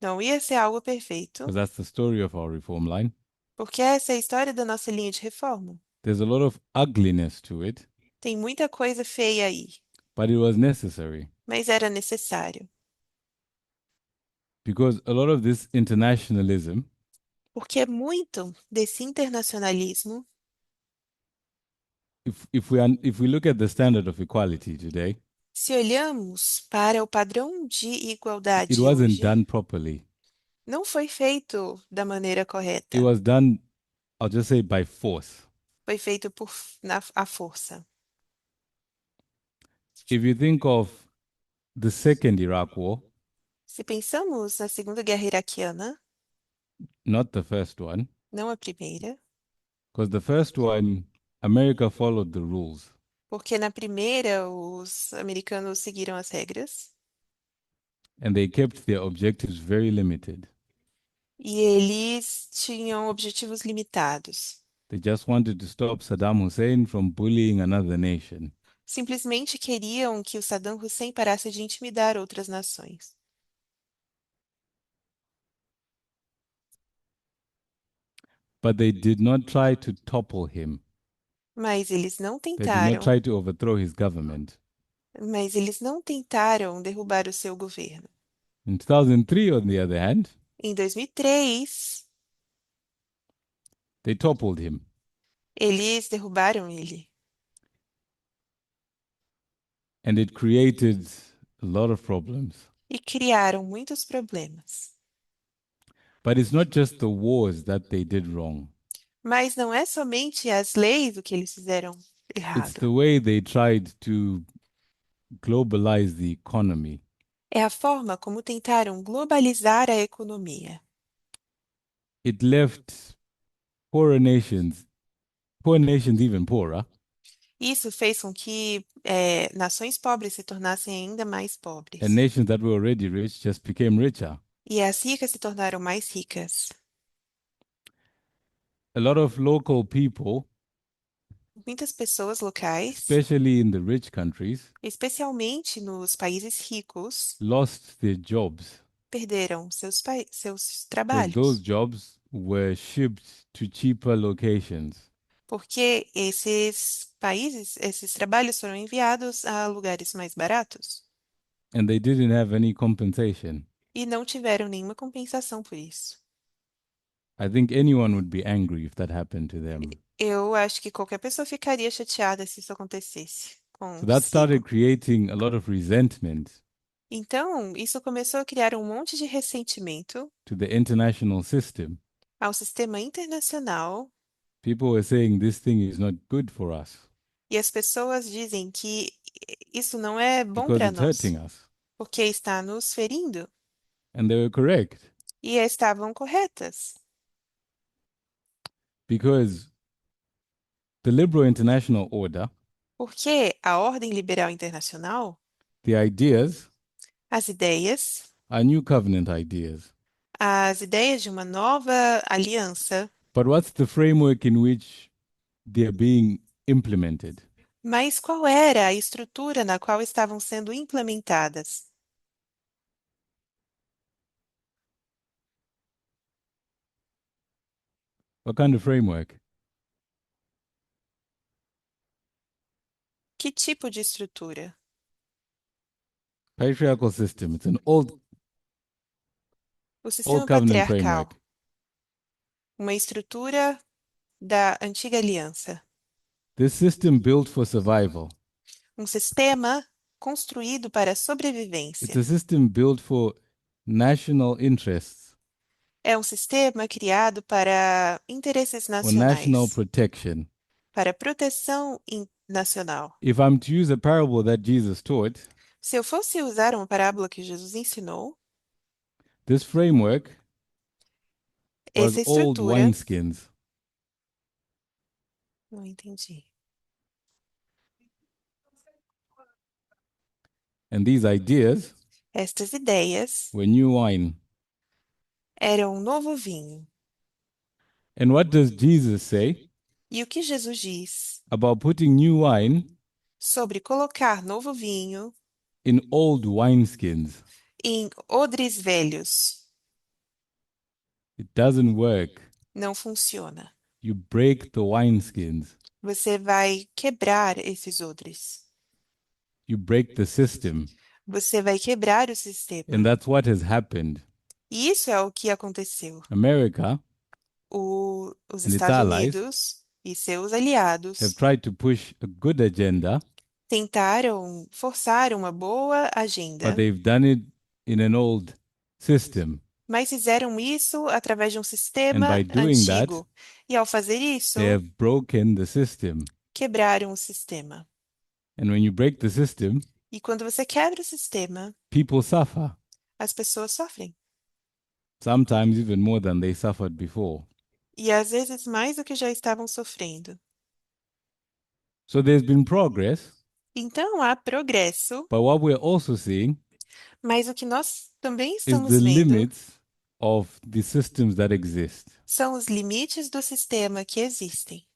Não ia ser algo perfeito, because that's the story of our reform line. porque essa é a história da nossa linha de reforma. There's a lot of ugliness to it, Tem muita coisa feia aí, but it was necessary mas era necessário. because a lot of this internationalism Porque muito desse internacionalismo, if we look at the standard of equality today, se olhamos para o padrão de it igualdade wasn't hoje, done properly. não foi feito da maneira It correta. was done, I'll just say, by force. Foi feito à força. if you think of the second Iraq War, Se pensamos na Segunda Guerra Iraquiana, not the first one, não a primeira, because the first one, America followed the rules porque na primeira os americanos seguiram as regras and they kept their objectives very limited. e eles tinham objetivos limitados. They just wanted to stop Saddam Hussein from bullying another nation. Simplesmente queriam que o Saddam Hussein parasse de intimidar outras nações. But they did not try to topple him. Mas eles não They did not tentaram, try to overthrow his government. mas eles não tentaram derrubar o seu governo. In 2003, on the other hand, Em 2003, they toppled him. eles derrubaram ele. And it created a lot of problems. E criaram muitos problemas. But it's not just the wars that they did wrong. Mas não é somente as leis o que eles fizeram It's errado. the way they tried to globalize the economy. É a forma como tentaram globalizar a economia. It left poor nations even poorer, Isso fez com que nações pobres se tornassem ainda mais and pobres. nations that were already rich just became richer. E as ricas se tornaram mais ricas. A lot of local people, Muitas pessoas locais, especially in the rich countries, especialmente nos países ricos, lost their jobs perderam seus because those trabalhos, jobs were shipped to cheaper locations. porque esses países, esses trabalhos foram enviados a lugares mais baratos And they didn't have any compensation. e não tiveram nenhuma compensação por isso. I think anyone would be angry if that happened to them. Eu acho que qualquer pessoa ficaria chateada se isso acontecesse So that consigo. started creating a lot of resentment Então, isso começou a criar um monte de ressentimento to the international system. ao sistema internacional People were saying this thing is not good for us e as pessoas dizem que isso não é bom because para it's hurting nós, us. porque está nos ferindo. And they were correct E estavam corretas, because the liberal international order, porque a ordem liberal internacional, the ideas as ideias, are new covenant ideas. as ideias de uma nova aliança, But what's the framework in which they are being implemented? mas qual era a estrutura na qual estavam sendo implementadas? What kind of framework? Que tipo de estrutura? Patriarchal system. It's an O old sistema covenant patriarcal, framework. uma estrutura da antiga aliança, This system built for survival. um sistema construído para a It's sobrevivência. a system built for national interests É um sistema criado para interesses or national nacionais, protection. para proteção nacional. If I'm to use a parable that Jesus taught, Se eu fosse usar uma parábola que Jesus ensinou, this framework was essa old estrutura, wineskins. não entendi. And these ideas Estas ideias were new wine. eram um novo vinho. And what does Jesus say E o que Jesus diz about putting new wine sobre colocar novo vinho in old wineskins? em odres velhos? It doesn't work. Não funciona. You break the wineskins, Você vai quebrar esses odres. you break the system. Você vai quebrar o And sistema. that's what has happened. E isso é o que aconteceu. America Os and its Estados allies Unidos e seus have aliados tried to push a good agenda, tentaram forçar uma boa but agenda, they've done it in an old system. mas fizeram isso através de um And sistema by doing that, antigo. E ao fazer isso, they have broken the system. quebraram o sistema. And when you break the system, E quando você quebra o sistema, people suffer, as pessoas sofrem. sometimes even more than they suffered before. E às vezes mais do que já estavam sofrendo. So there's been progress, Então há progresso, but what we're also seeing mas o que nós também is the estamos vendo limits of the systems that exist. são os limites do sistema que existem.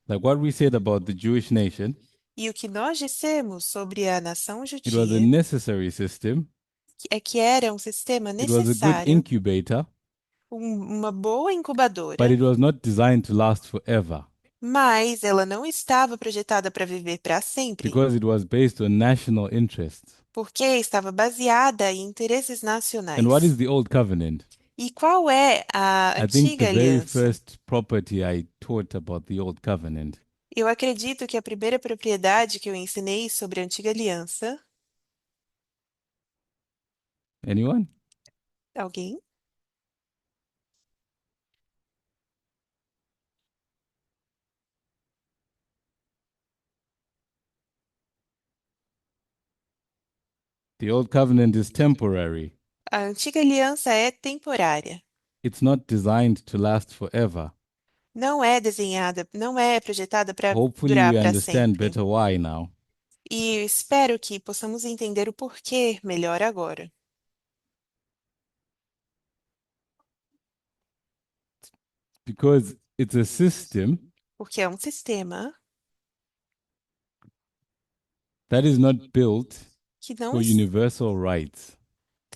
Like what we said about the Jewish nation, E o que nós dissemos sobre a nação it was a judia necessary system, é que era um sistema it was a good necessário, incubator, uma boa but incubadora, it was not designed to last forever mas ela não estava projetada para viver para sempre, because it was based on national interests. porque estava baseada em interesses And what is nacionais. the old covenant? E qual é a I think the antiga very aliança? first property I taught about the old covenant. Eu acredito que a primeira propriedade que eu ensinei sobre a antiga aliança, Anyone? alguém? The old covenant is temporary. A antiga aliança é temporária. It's not designed to last forever. Não é desenhada, não é projetada para Hopefully, durar we para understand sempre. better why now. E espero que possamos entender o porquê melhor agora. Because it's a system Porque é um sistema that is not built que não, for universal rights.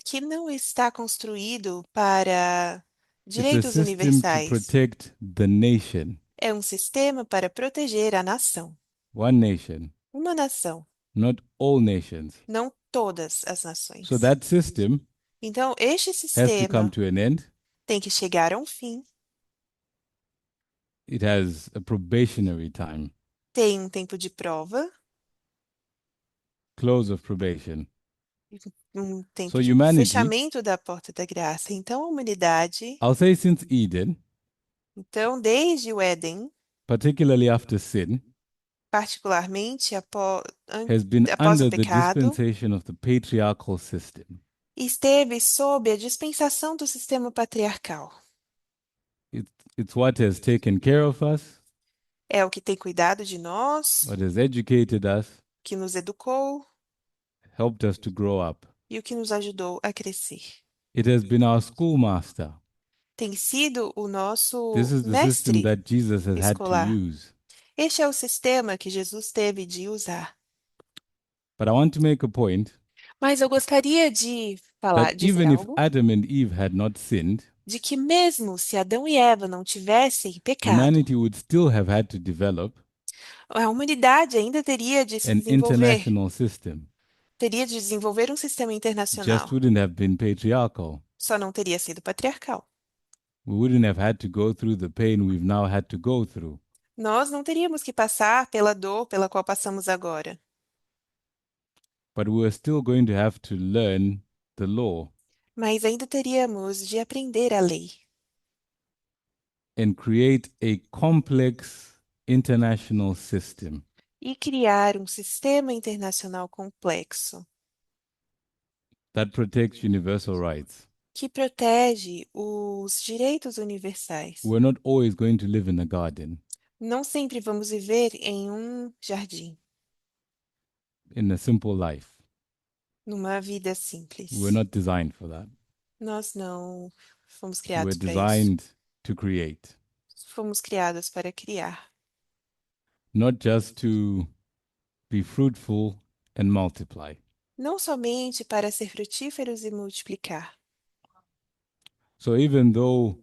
que não está construído para It's a direitos system to universais. protect the nation, É um sistema para proteger a nação. one nation, Uma nação, not all nations. não todas as So nações. that system Então, este has to come sistema to an end. tem que chegar a um fim, It has a probationary time, tem um tempo de prova, close of probation. um So tempo de humanity, fechamento da porta da graça. Então, a humanidade, I'll say since Eden, então, desde o Éden, particularly after sin, particularmente has been após o under the pecado, dispensation of the patriarchal system. esteve sob a dispensação do sistema patriarcal. It, it's what has taken care of us, É o que tem cuidado de nós, what has educated us, que nos educou helped us to grow up. e o que nos ajudou a crescer. It has been our schoolmaster. Tem sido o This nosso is the system mestre that Jesus has had to escolar. use. Este é o sistema que Jesus teve de usar. But I want to make a point Mas eu gostaria de that dizer even if algo Adam and Eve had not sinned, de que mesmo se Adão e Eva não tivessem pecado, humanity would still have had to develop a humanidade ainda teria de se an desenvolver, international system. teria de desenvolver um sistema It just internacional. wouldn't have been patriarchal. Só não teria sido patriarcal. We wouldn't have had to go through the pain we've now had to go through. Nós não teríamos que passar pela dor pela qual passamos agora, But we were still going to have to learn the law mas ainda teríamos de aprender a lei and create a complex international system e criar um sistema internacional complexo that protects universal rights. que protege os direitos universais. We're not always going to live in a garden, Não sempre vamos viver em um jardim, in a simple life. numa vida We're simples. not designed for that. Nós não fomos We're criados para isso. designed to create, Fomos criados para criar, not just to be fruitful and multiply. não somente para ser frutíferos e multiplicar. So even though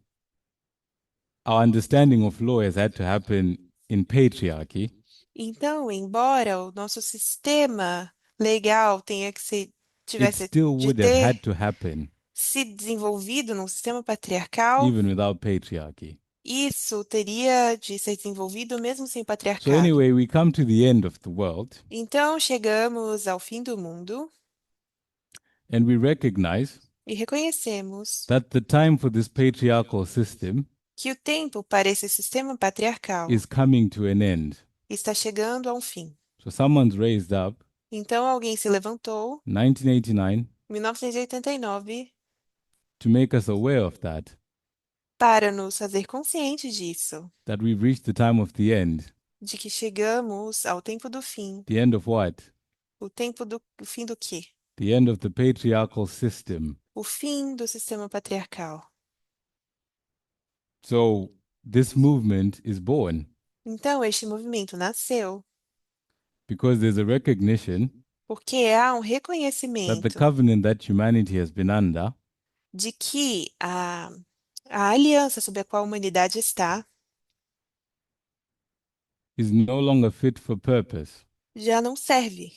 our understanding of law has had to happen in patriarchy, Então, embora o nosso sistema legal it tivesse still de would have ter had to happen se desenvolvido num sistema patriarcal, even without patriarchy. isso teria de ser desenvolvido mesmo sem So patriarcado. anyway, we come to the end of the world Então, chegamos ao fim do mundo and we recognize e reconhecemos that the time for this patriarchal system que o tempo para esse sistema patriarcal is coming to an end. está chegando a um fim. So someone's raised up Então alguém se levantou, 1989, em 1989, to make us aware of that, para nos fazer conscientes disso, that we've reached the time of the end. de que chegamos ao tempo do fim. The end of what? O tempo do o fim do quê? The end of the patriarchal system. O fim do sistema patriarcal. So this movement is born Então este movimento nasceu because there's a recognition porque há um that the reconhecimento covenant that humanity has been under de que a aliança sob a qual a humanidade está is no longer fit for purpose. já não serve.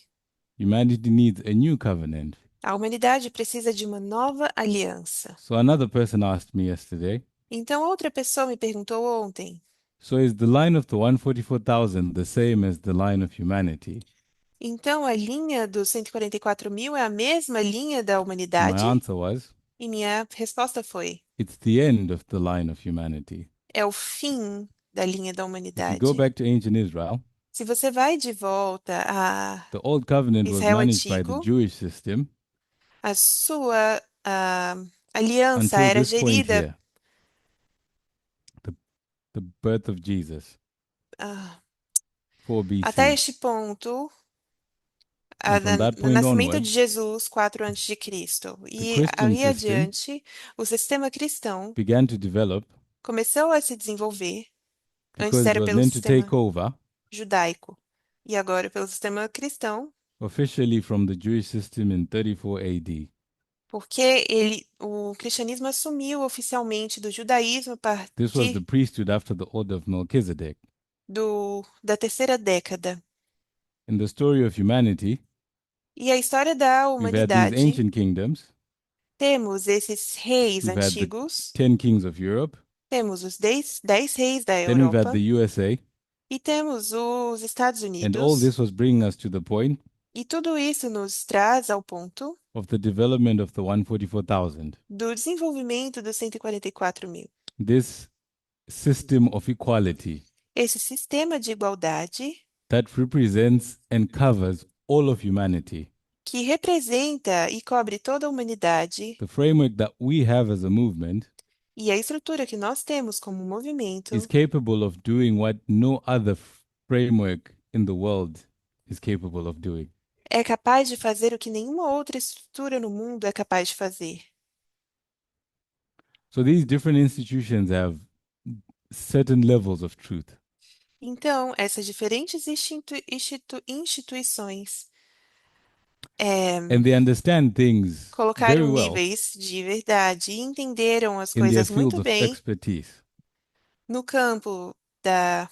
Humanity needs a new covenant. A humanidade precisa de uma nova aliança. So another person asked me yesterday, Então outra pessoa me perguntou ontem: so is the line of the 144,000 the same as the line of humanity? então a linha dos 144 mil é a mesma linha da And my humanidade? answer was, E minha resposta foi: it's the end of the line of humanity. é o fim da linha da If you go humanidade. back to ancient Israel, Se você vai de volta a the old covenant was Israel managed by the antigo, Jewish system a sua aliança until era this point gerida here, the, the birth of Jesus, ah, 4 até BC. este ponto, And from that no point nascimento de onwards, Jesus, 4 antes de Cristo. the E Christian ali system adiante, o sistema cristão began to develop começou a se desenvolver. Antes because it era was pelo meant to take sistema over judaico e agora pelo sistema cristão, officially from the Jewish system in 34 AD. porque o cristianismo assumiu oficialmente do judaísmo a This was partir the priesthood after the order of Melchizedek. da terceira década. In the story of humanity, E a história da we've had these humanidade, ancient kingdoms. temos esses reis We've had the antigos, 10 kings of Europe. temos os dez reis da Then we've had the Europa USA. e temos os Estados And all Unidos, this was bringing us to the point e tudo isso nos traz ao ponto of the development of the 144,000. do desenvolvimento dos 144 mil. This system of equality Esse sistema de igualdade that represents and covers all of humanity. que representa e cobre toda a humanidade The framework that we have as a movement e a estrutura que nós temos como is movimento capable of doing what no other framework in the world is capable of doing. é capaz de fazer o que nenhuma outra estrutura no mundo é capaz de fazer. So these different institutions have certain levels of truth. Então, essas diferentes instituições é, And they understand things colocaram very well níveis de verdade e entenderam as in their coisas fields muito of bem expertise. no campo da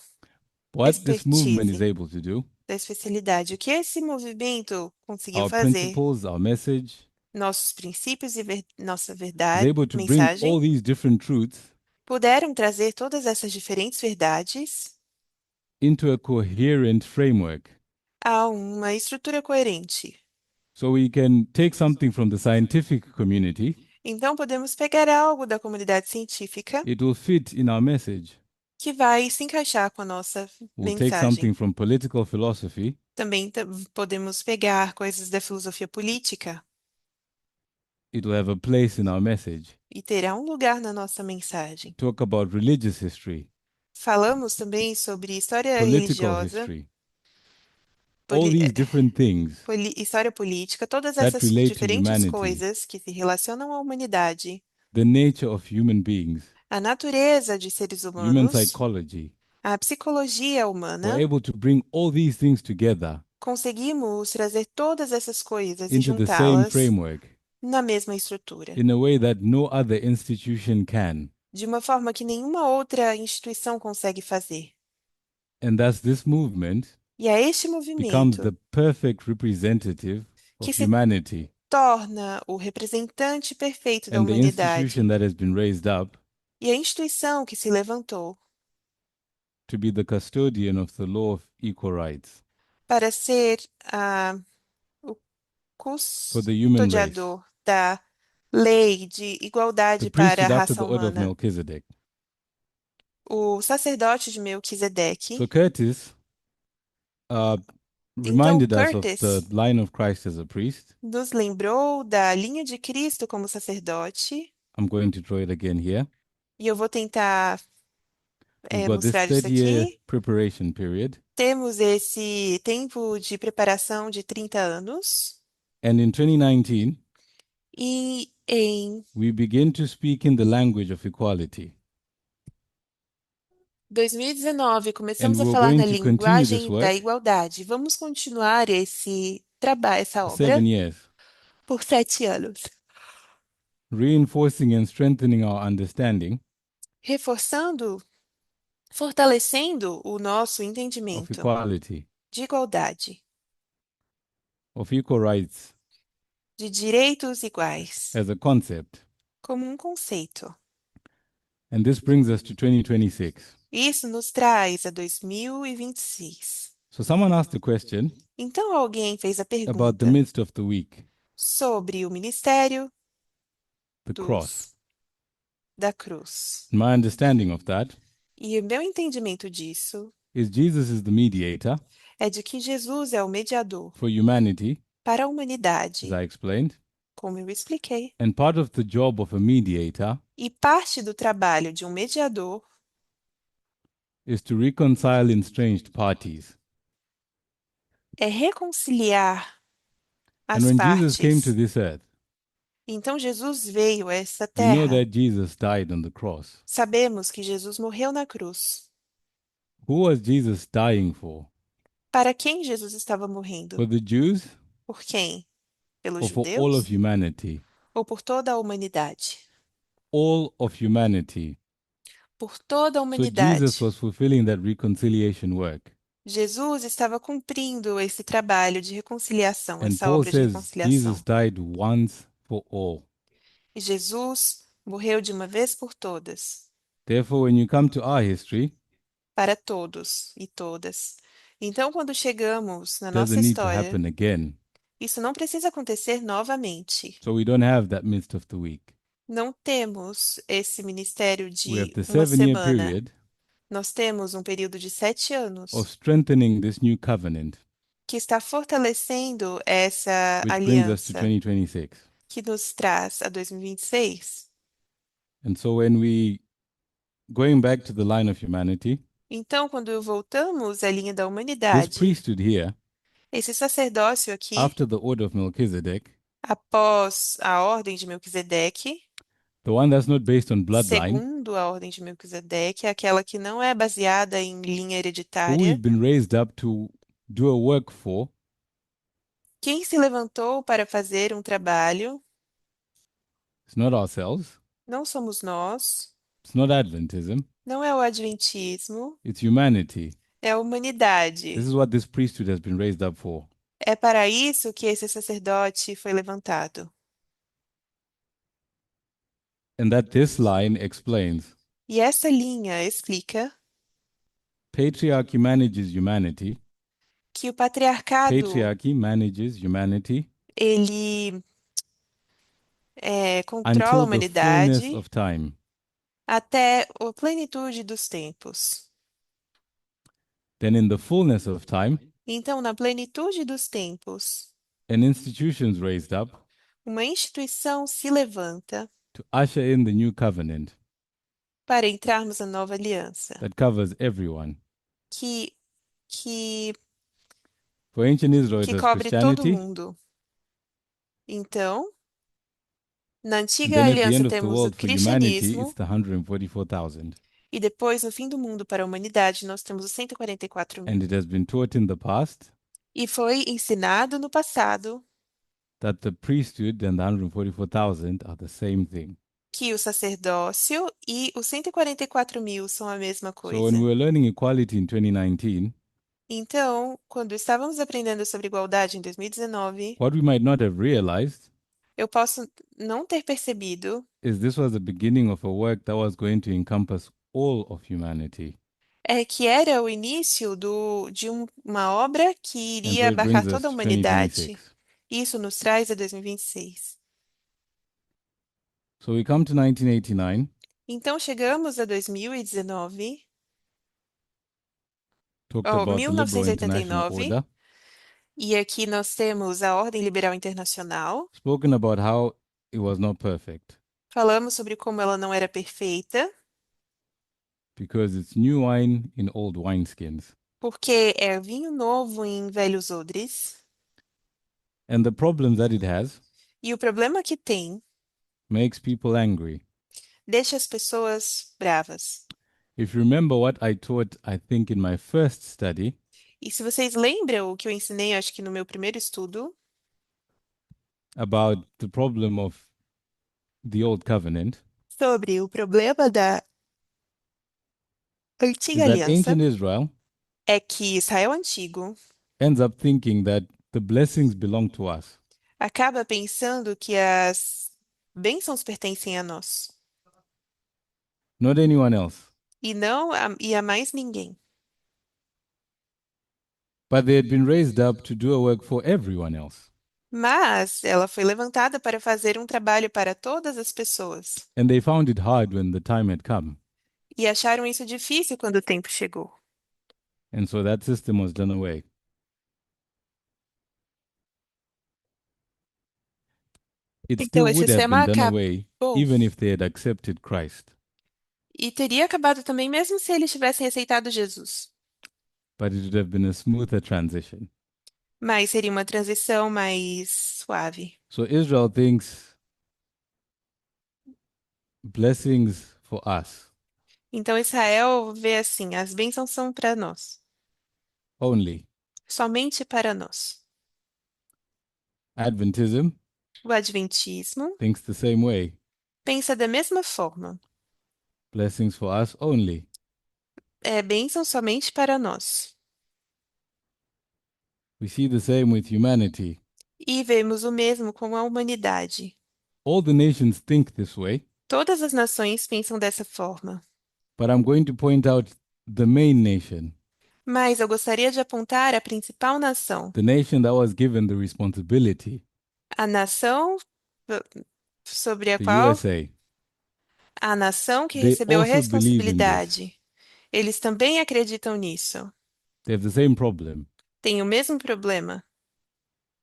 What this movement is expertise, able to do, da especialidade. O que esse movimento conseguiu our fazer, principles, our message, nossos princípios e nossa is verdade, able to bring all mensagem, these different truths puderam trazer todas essas diferentes verdades into a coherent framework. a uma estrutura coerente. So we can take something from the scientific community, Então, podemos pegar algo da comunidade científica it will fit in our message. que vai se encaixar com a nossa We'll take mensagem. something from political philosophy, Também podemos pegar coisas da filosofia política it will have a place in our message. e terá um lugar na nossa mensagem. Talk about religious history, Falamos também sobre história political religiosa, history, all poli- these different things história política, todas that essas relate to diferentes humanity, coisas que se relacionam à humanidade, the nature of human beings, a natureza de seres human humanos, psychology. a psicologia We're humana, able to bring all these things together conseguimos trazer todas essas coisas e into the same juntá-las framework na mesma estrutura, in a way that no other institution can. de uma forma que nenhuma outra instituição consegue fazer. And thus, this movement E é este becomes movimento the perfect representative que of se humanity. torna o representante perfeito da And the institution humanidade that has been raised up e a instituição que se levantou to be the custodian of the law of equal rights para ser o for the human race, custodiador da lei de the igualdade para a priesthood after raça the order of humana, Melchizedek. o sacerdote de So Melquisedeque. Curtis, uh, Então, reminded us of the Curtis line of Christ as a priest. nos lembrou da linha de Cristo como sacerdote, I'm going to draw it again here. e eu vou tentar We've got this mostrar isso 30-year aqui. preparation period. Temos esse tempo de preparação de 30 anos, And in 2019, e em we begin to speak in the language of equality. 2019 And começamos a we're falar going na to continue this linguagem da work igualdade. Vamos continuar esse trabalho, essa for obra, 7 years, por 7 anos, reinforcing and strengthening our understanding reforçando, fortalecendo o nosso of entendimento equality, de igualdade, of equal rights de direitos iguais, as a concept. como um conceito. And this brings us to 2026. Isso nos traz a 2026. So someone asked a question Então alguém fez a about the pergunta midst of the week, sobre o ministério the cross. dos, da cruz. My understanding of that E o meu entendimento disso is Jesus is the mediator é de que Jesus é o mediador for humanity, para a as humanidade, I explained. como eu expliquei. And part of the job of a mediator E parte do trabalho de um mediador is to reconcile estranged parties. é reconciliar And as when Jesus came to partes. this earth, Então Jesus veio a essa we know terra. that Jesus died on the cross. Sabemos que Jesus morreu na cruz. Who was Jesus dying for? Para quem Jesus estava morrendo? For the Jews Por quem? Pelos or for all of judeus humanity? ou por toda a humanidade? All of humanity. Por toda a So Jesus humanidade. was fulfilling that reconciliation work. Jesus estava cumprindo esse trabalho de reconciliação, And essa Paul obra de says Jesus reconciliação. died once for all. E Jesus morreu de uma vez por todas, Therefore, when you come to our history, para todos e todas. Então, quando chegamos na it nossa doesn't need to história, happen again. isso não precisa acontecer novamente. So we don't have that midst of the week. Não temos esse ministério We have de the uma 7-year semana. period Nós temos um período de 7 of anos strengthening this new covenant, que está fortalecendo essa which brings us to aliança 2026. que nos traz a 2026. And so when we going back to the line of humanity, Então, quando voltamos à linha da this humanidade, priesthood here, esse sacerdócio aqui, after the order of Melchizedek, após a ordem de Melquisedeque, the one that's not based on bloodline, segundo a ordem de Melquisedeque, aquela que não é baseada em linha who hereditária, we've been raised up to do a work for, quem se levantou para fazer um trabalho it's not ourselves, não somos nós, it's not Adventism, não é o adventismo, it's humanity. é a This humanidade. is what this priesthood has been raised up for. É para isso que esse sacerdote foi levantado. And that this line explains E essa linha explica patriarchy manages humanity, que o patriarcado, patriarchy manages humanity ele controla a until the fullness humanidade of time. até a plenitude dos tempos. Then, in the fullness of time, Então, na plenitude dos tempos, an institution is raised up uma instituição se levanta to usher in the new covenant para entrarmos na nova aliança, that covers everyone. que, que, For ancient Israel, it que was cobre todo Christianity, mundo. Então, na and antiga then at the aliança end of the temos o world, for humanity, it's cristianismo, the 144,000. e depois, no fim do mundo, para a humanidade, nós temos os 144 And mil. it has been taught in the past E foi ensinado no passado that the priesthood and the 144,000 are the same thing. que o sacerdócio e os 144 mil são a mesma So when we coisa. were learning equality in 2019, Então, quando estávamos aprendendo sobre igualdade em 2019, what we might not have realized eu posso não ter percebido is this was the beginning of a work that was going to encompass all of humanity. que era o início de uma obra que And so iria it abarcar brings us toda a to humanidade. 2026. Isso nos traz a 2026. So we come to 1989, Então, chegamos a 2019, talked oh, about the liberal international 1989, order. E aqui nós temos a Ordem Liberal Internacional. spoken about how it was not perfect Falamos sobre como ela não era perfeita, because it's new wine in old wineskins. porque é vinho novo em velhos odres. And the problems that it has E o problema que tem makes people angry. deixa as pessoas bravas. If you remember what I taught, I think, in my first study E se vocês lembram o que eu ensinei, acho que no meu primeiro estudo, about the problem of the old covenant, sobre o problema da is antiga that aliança, ancient Israel é que Israel antigo ends up thinking that the blessings belong to us. acaba pensando que as bênçãos pertencem a nós Not anyone else. e a mais ninguém. But they had been raised up to do a work for everyone else. Mas ela foi levantada para fazer um trabalho para todas as pessoas. And they found it hard when the time had come. E acharam isso difícil quando o tempo chegou. And so that system was done away. It Então, still esse would have sistema been done acabou. away even if they had accepted Christ. E teria acabado também mesmo se eles tivessem aceitado Jesus. But it would have been a smoother transition. Mas seria uma transição mais suave. So Israel thinks blessings for us Então Israel vê assim: as bênçãos são para nós, only. somente para nós. Adventism O Adventismo thinks the same way. pensa da mesma forma: Blessings for us only. é bênção somente para nós. We see the same with humanity. E vemos o mesmo com a humanidade. All the nations think this way, Todas as nações pensam dessa forma. but I'm going to point out the main nation, Mas eu gostaria de apontar a principal nação, the nation that was given the responsibility, a nação eh, sobre a the qual USA. a nação que They recebeu a also believe in this. responsabilidade. Eles também acreditam nisso. They have the same problem Tem o mesmo problema,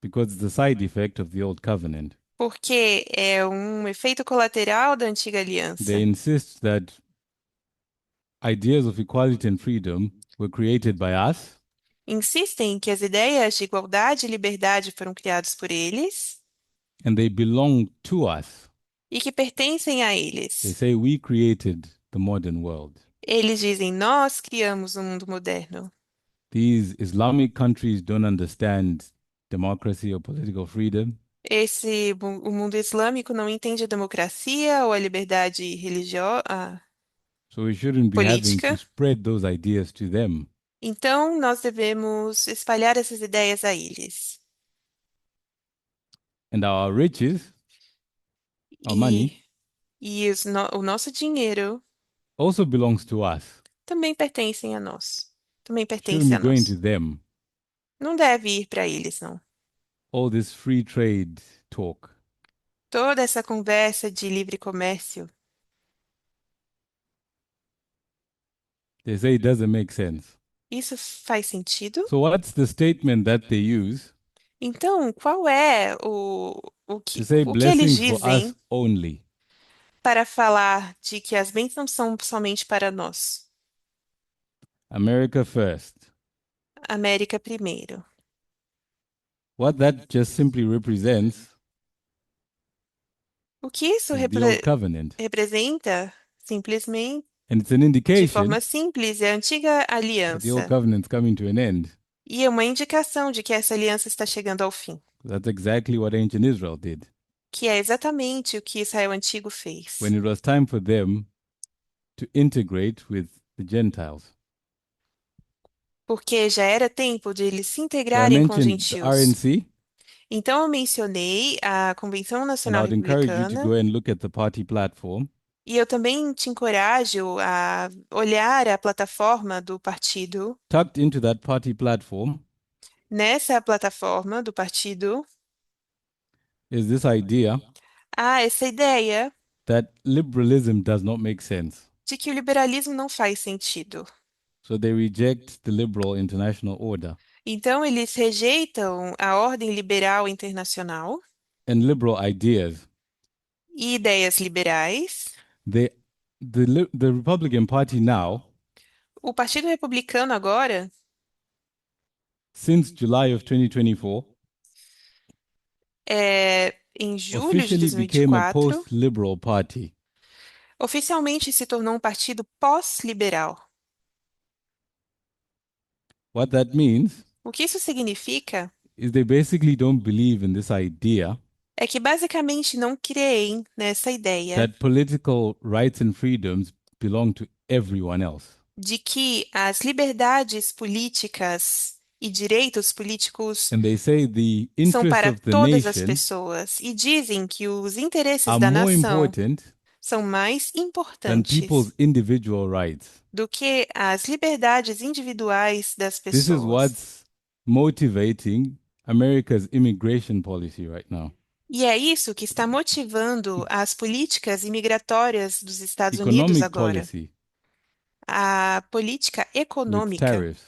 because it's the side effect of the old covenant. porque é um efeito colateral da antiga They aliança. insist that ideas of equality and freedom were created by us, Insistem que as ideias de igualdade e liberdade foram criadas por eles and they belong to us. e que pertencem a They eles. say we created the modern world. Eles dizem: nós criamos o mundo moderno. These Islamic countries don't understand democracy or political freedom. O mundo islâmico não entende a democracia ou a liberdade religiosa, So we shouldn't be having to política. spread those ideas to them. Então, nós devemos espalhar essas ideias a eles. And our riches, our E, money, o nosso dinheiro also belongs to us. também pertencem a nós. Também Shouldn't pertence be a going to nós. them. Não deve ir para eles, não. All this free trade talk. Toda essa conversa de livre comércio, They say it doesn't make sense. isso faz sentido? So what's the statement that they use Então, qual é to say o que eles blessings for us dizem only? para falar de que as bênçãos são somente para nós? America first. América primeiro. What that just simply represents O que isso is the old covenant. representa, simplesmente, And it's an de indication forma simples, é a antiga that the old aliança. covenant's coming to an end. E é uma indicação de que essa aliança está chegando ao fim, That's exactly what ancient Israel did. que é exatamente o que Israel antigo When fez. it was time for them to integrate with the Gentiles. Porque já era tempo de eles se So I integrarem com os mentioned the gentios. RNC, Então, eu mencionei a Convenção and I Nacional would encourage you to Republicana, go and look at the party platform. e eu também te encorajo a olhar a plataforma do partido. Tucked into that party platform Nessa plataforma do partido, is this idea há essa ideia that liberalism does not make sense. de que o liberalismo não faz sentido. So they reject the liberal international order. Então, eles rejeitam a ordem liberal internacional and liberal ideas. e ideias liberais. They, the Republican Party now, O Partido Republicano agora, since July of 2024, em julho de officially became a 2024, post-liberal party. oficialmente se tornou um partido pós-liberal. What that means O que isso significa is they basically don't believe in this idea é que basicamente não creem nessa ideia that political rights and freedoms belong to everyone else. de que as liberdades políticas e direitos políticos And they say the são interests para of the todas as nation pessoas e dizem que os interesses are da more nação important são mais than importantes people's individual rights. do que as liberdades individuais das This is pessoas. what's motivating America's immigration policy right now. E é isso que está motivando as políticas imigratórias dos Estados Unidos Economic agora. policy A política with econômica tariffs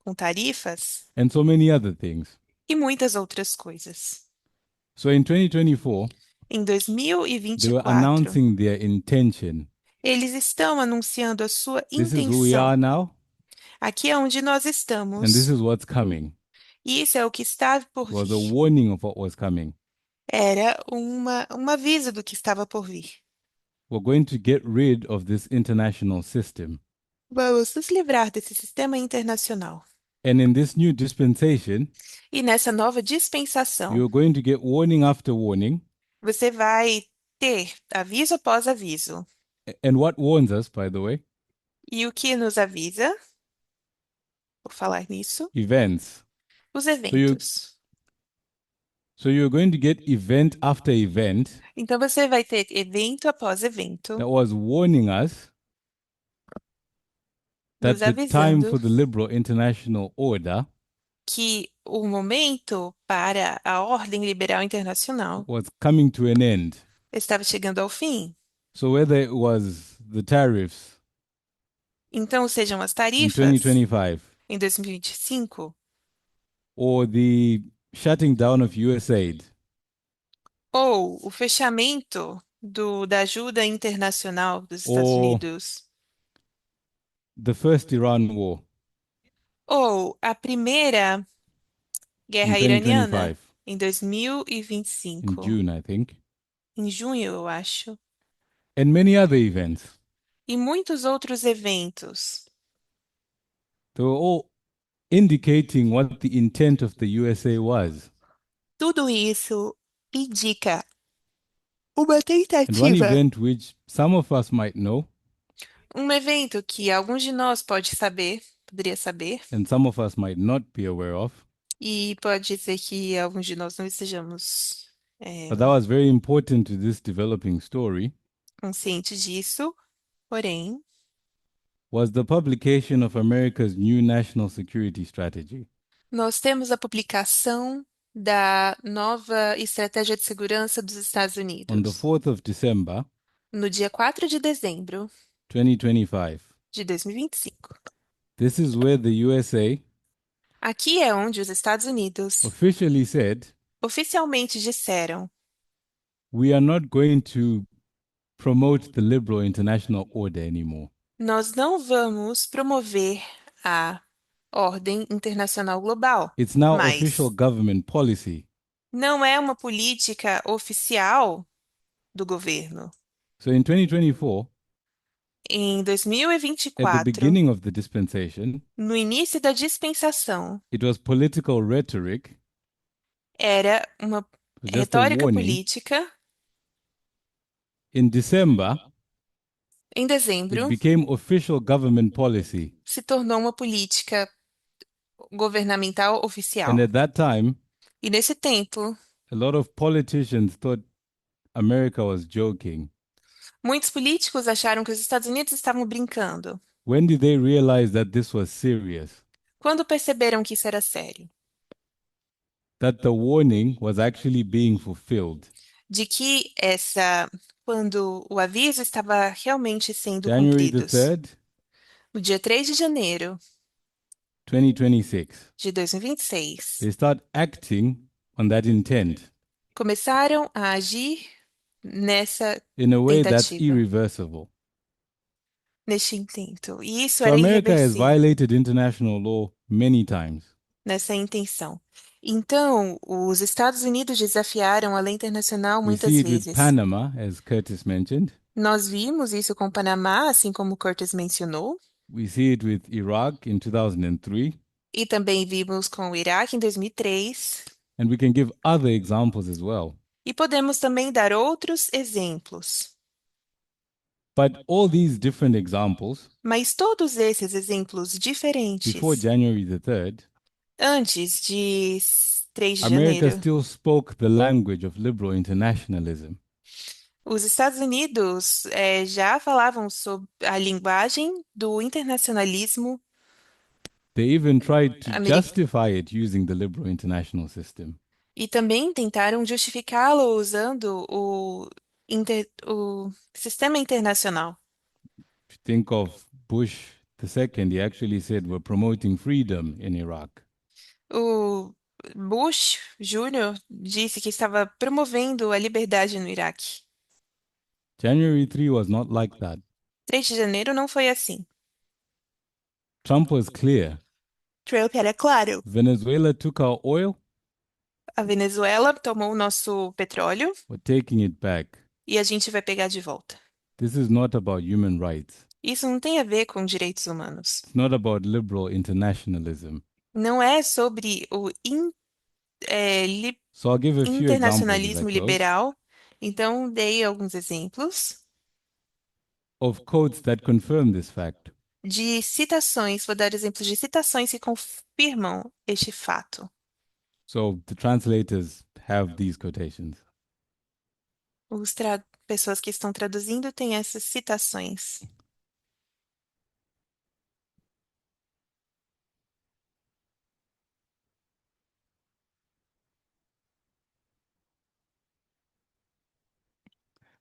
com tarifas and so many other things. e muitas outras coisas. So in 2024, Em they were 2024, announcing their intention. eles estão anunciando a sua This is who we intenção. are now, Aqui é onde nós and this estamos, is what's coming. e isso é o que está por It was a vir. warning of what was coming. Era um aviso do que estava por vir. We're going to get rid of this international system. Vamos nos livrar desse sistema internacional. And in this new dispensation, E nessa nova dispensação, you're going to get warning after warning. você vai ter aviso após aviso. And what warns us, by the way? E o que nos avisa, por falar nisso, Events. os So you eventos. so you're going to get event after event Então você vai ter evento após evento, that was warning us nos that the time avisando for the liberal international order que o momento para a ordem liberal internacional was coming to an end. estava chegando ao fim. So whether it was the tariffs Então, sejam as in tarifas 2025 em 2025 or the shutting down of USAID ou o fechamento da ajuda internacional dos Estados or Unidos the first Iran war ou a primeira in guerra iraniana 2025 em in 2025, June, I think, em junho, eu acho, and many other events. e muitos outros eventos. They were all indicating what the intent of the USA was. Tudo isso indica uma And one tentativa, event which some of us might know um evento que alguns de nós poderia saber, and some of us might not be aware of, e pode ser que alguns de nós não estejamos but that was very important to this developing story, conscientes disso, porém, was the publication of America's new national security strategy. nós temos a publicação da nova estratégia de segurança dos Estados On the Unidos 4th of December, no dia 4 de dezembro 2025. de 2025. This is where the USA Aqui é onde os Estados Unidos officially said, oficialmente disseram: we are not going to promote the liberal international order anymore. nós não vamos promover a ordem internacional global, It's now official mas government policy. não é uma política oficial do governo. So in 2024, Em at the 2024, beginning of the dispensation, no início da dispensação, it was political rhetoric, era uma just a retórica warning. política. In December, Em it dezembro, became official government policy. se tornou uma política governamental And oficial. at that time, E nesse tempo, a lot of politicians thought America was joking. muitos políticos acharam que os Estados Unidos estavam brincando. When did they realize that this was serious? Quando perceberam que isso era sério, That the warning was actually being fulfilled. de que quando o aviso estava realmente sendo January the cumprido. 3rd, No dia 3 de janeiro, 2026. de 2026. They start acting on that intent Começaram a agir nessa in a way that's tentativa, irreversible. neste intento. E isso So era America has irreversível, violated international law many times. nessa intenção. Então, os Estados Unidos desafiaram a lei internacional We see muitas it with vezes. Panama, as Curtis mentioned. Nós vimos isso com o Panamá, assim como o Curtis mencionou, We see it with Iraq in 2003. e também vimos com o Iraque em 2003. And we can give other examples as well. E podemos também dar outros exemplos. But all these different examples, Mas todos esses exemplos before diferentes, January the 3rd, antes de 3 de America janeiro, still spoke the language of liberal internationalism. os Estados Unidos já falavam sobre a linguagem do internacionalismo They even tried to americano justify it using the liberal international system. e também tentaram justificá-lo usando o sistema internacional. If you think of Bush the second, he actually said we're promoting freedom in Iraq. O Bush Júnior disse que estava promovendo a liberdade no Iraque. January 3 was not like that. 3 de janeiro não foi assim. Trump was clear. Trump era claro. Venezuela took our oil, A Venezuela tomou o nosso petróleo we're taking it back. e a gente vai pegar de volta. This is not about human rights. Isso não tem a ver com direitos humanos. It's not about liberal internationalism. Não é sobre o So I'll give a few examples as I internacionalismo close liberal. Então, dei alguns exemplos of quotes that confirm this fact. de citações. Vou dar exemplos de citações que confirmam este fato. So the translators have these quotations. Pessoas que estão traduzindo têm essas citações.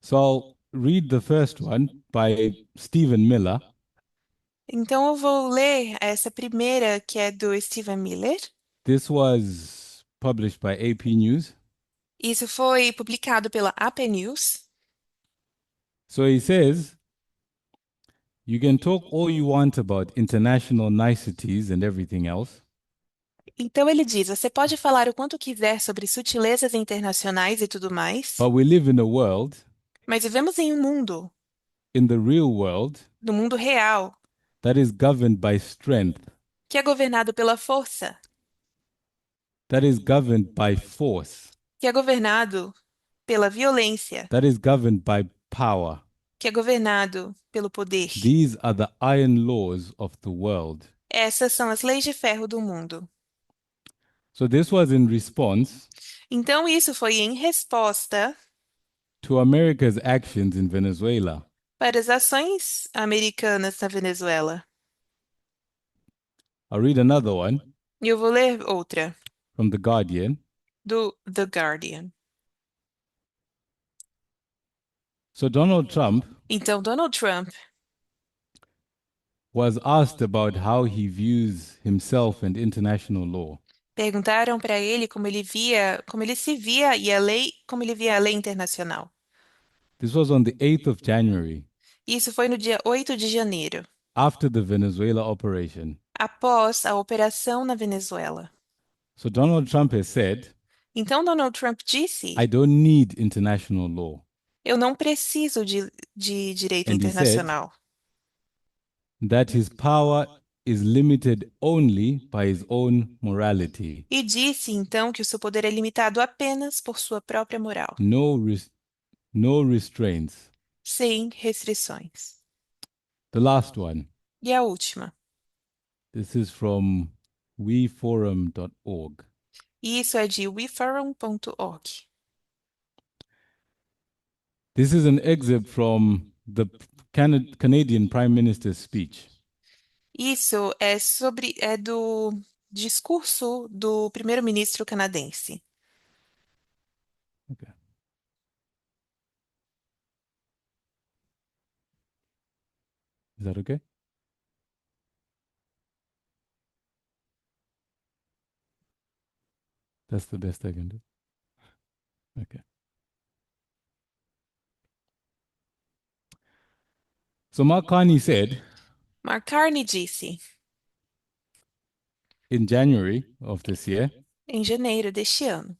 So I'll read the first one by Stephen Miller. Então, eu vou ler essa primeira, que é do Stephen Miller. This was published by AP News. Isso foi publicado pela AP News. So he says, you can talk all you want about international niceties and everything else, Então, ele diz: você pode falar o quanto quiser sobre sutilezas internacionais e tudo mais, but we live in a world, mas vivemos em um mundo, in the real world, no mundo real, that is governed by strength, que é governado pela força, that is governed by force, que é governado pela violência, that is governed by power. que é governado pelo poder. These are the iron laws of the world. Essas são as leis de ferro do mundo. So this was in response Então, isso foi em resposta to America's actions in Venezuela. para as ações americanas na Venezuela. I'll read another one E eu vou ler outra, from The Guardian. do The Guardian. So Donald Trump Então, Donald Trump was asked about how he views himself and international law. perguntaram para ele como ele via, como ele se via e a lei, como ele via a lei internacional. This was on the 8th of January, Isso foi no dia 8 de janeiro, after the Venezuela operation. após a operação na Venezuela. So Donald Trump has said, Então, Donald Trump disse: I don't need international law. eu não preciso de direito And he said internacional. that his power is limited only by his own morality. E disse então que o seu poder é limitado apenas por sua própria moral, No restraints. sem restrições. The last one. E a última. This is from weforum.org. E isso é de weforum.org. This is an excerpt from the Canadian Prime Minister's speech. Isso é do discurso do primeiro-ministro canadense. Okay. Is that okay? That's the best I can do. Okay. So Mark Carney said Mark Carney disse, in January of this year, em janeiro deste ano: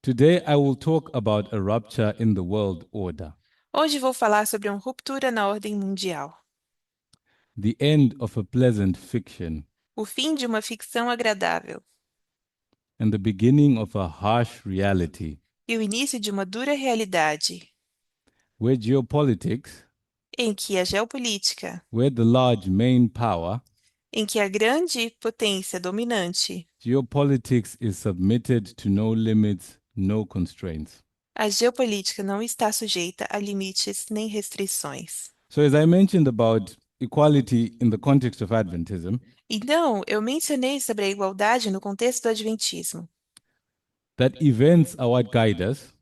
today I will talk about a rupture in the world order, Hoje vou falar sobre uma ruptura na ordem mundial, the end of a pleasant fiction, o fim de uma ficção agradável and the beginning of a harsh reality, e o início de uma dura realidade, where geopolitics, em que a geopolítica, where the large main power, em que a grande potência dominante, geopolitics is submitted to no limits, no constraints. a geopolítica não está sujeita a limites nem restrições. So, as I mentioned about equality in the context of Adventism, Então, eu mencionei sobre a igualdade no contexto do Adventismo, that events are what guide us,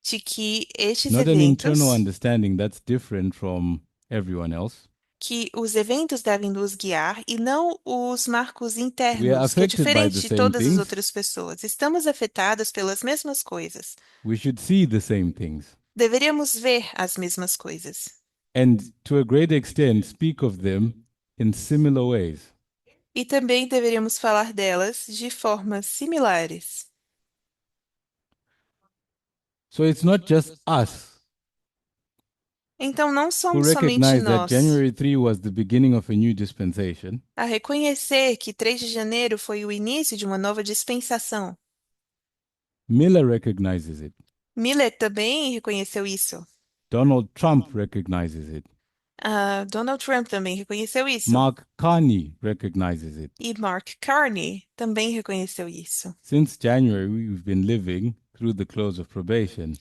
de que estes not an internal eventos, understanding that's different from everyone else. que os eventos devem nos guiar e não os marcos We are internos, que é affected by diferente the de same todas as things. outras pessoas. Estamos afetados pelas mesmas coisas. We should see the same things. Deveríamos ver as mesmas coisas. And to a great extent, speak of them in similar ways. E também deveríamos falar delas de formas similares. So it's not just us Então, não who somos somente recognize that nós January 3 was the beginning of a new dispensation. a reconhecer que 3 de janeiro foi o início de uma nova dispensação. Miller recognizes it. Miller também reconheceu isso. Donald Trump recognizes it. Donald Trump também reconheceu isso. Mark Carney recognizes it. E Mark Carney também reconheceu isso. Since January, we've been living through the close of probation.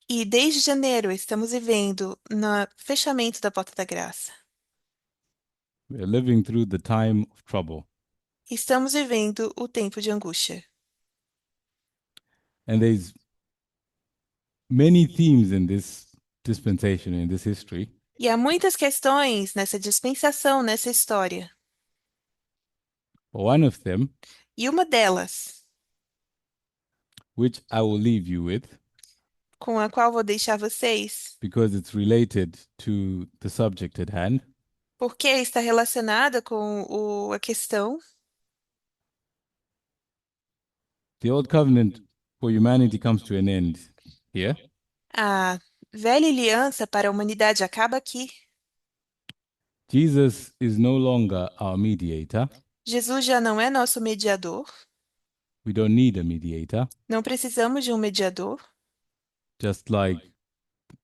E desde janeiro estamos vivendo no fechamento da porta da graça. We're living through the time of trouble. Estamos vivendo o tempo de angústia. And there's many themes in this dispensation, in this history. E há muitas questões nessa dispensação, nessa história. But one of them, E uma delas, which I will leave you with, com a qual vou deixar vocês, because it's related to the subject at hand, porque está relacionada com a questão. the old covenant for humanity comes to an end here. A velha aliança para a humanidade acaba aqui. Jesus is no longer our mediator. Jesus já não é nosso mediador. We don't need a mediator, Não precisamos de um mediador. just like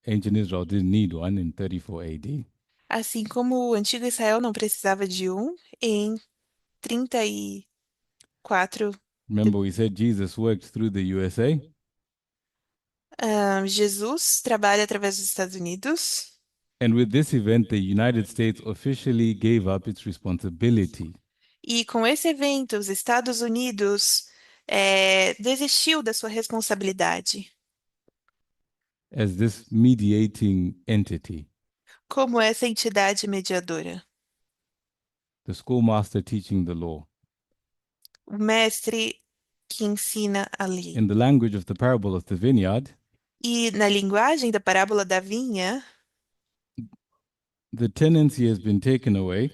ancient Israel didn't need one in 34 AD. Assim como o antigo Israel não precisava de um em 34. Remember, we said Jesus worked through the USA? Jesus trabalha através dos Estados Unidos. And with this event, the United States officially gave up its responsibility E com esse evento, os Estados Unidos desistiu da sua responsabilidade as this mediating entity, como essa entidade mediadora. the schoolmaster teaching the law. O mestre que ensina a lei. In the language of the parable of the vineyard, E na linguagem da parábola da vinha, the tenancy has been taken away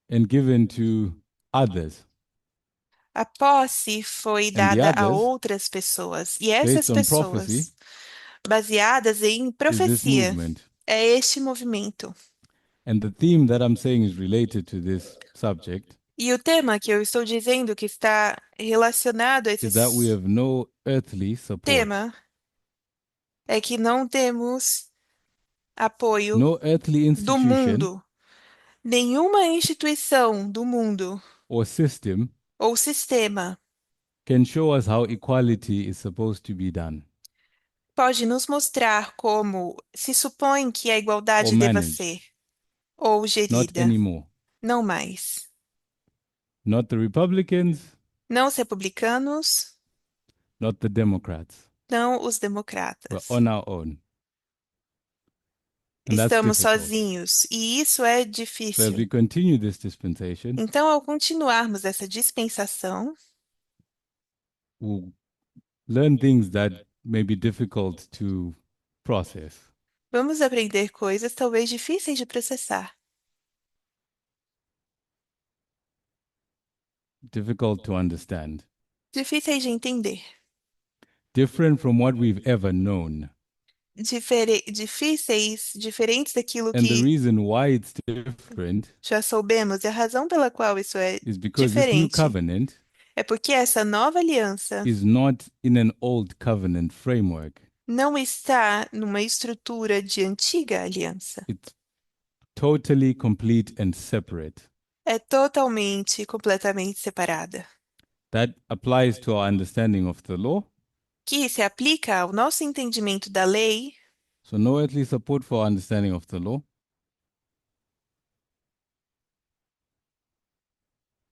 and given to others. a posse foi And the dada a others, outras pessoas. E essas based on prophecy, pessoas, baseadas em is this profecia, movement. é este movimento. And the theme that I'm saying is related to this subject E o tema que eu estou dizendo que está relacionado a is that we esse have no earthly support, tema é que não temos apoio no earthly do institution mundo, nenhuma instituição do mundo or system ou sistema can show us how equality is supposed to be done pode nos mostrar como se supõe que a or igualdade deva managed. ser ou Not gerida. anymore. Não mais. Not the Republicans, Não os republicanos, not the Democrats. não os We're democratas. on our own. And that's Estamos difficult. sozinhos e isso é So as difícil. we continue this dispensation, Então, ao continuarmos essa dispensação, we'll learn things that may be difficult to process, vamos aprender coisas talvez difíceis de processar, difficult to understand, difíceis de entender, different from what we've ever known. difíceis, diferentes daquilo And the que reason why it's different já soubemos, e a razão pela qual isso é is because this new diferente covenant é porque essa nova aliança is not in an old covenant framework. não está numa estrutura de antiga aliança. It's totally complete and separate. É totalmente, completamente separada. That applies to our understanding of the law. Que se aplica ao nosso entendimento da lei, So, no earthly support for our understanding of the law,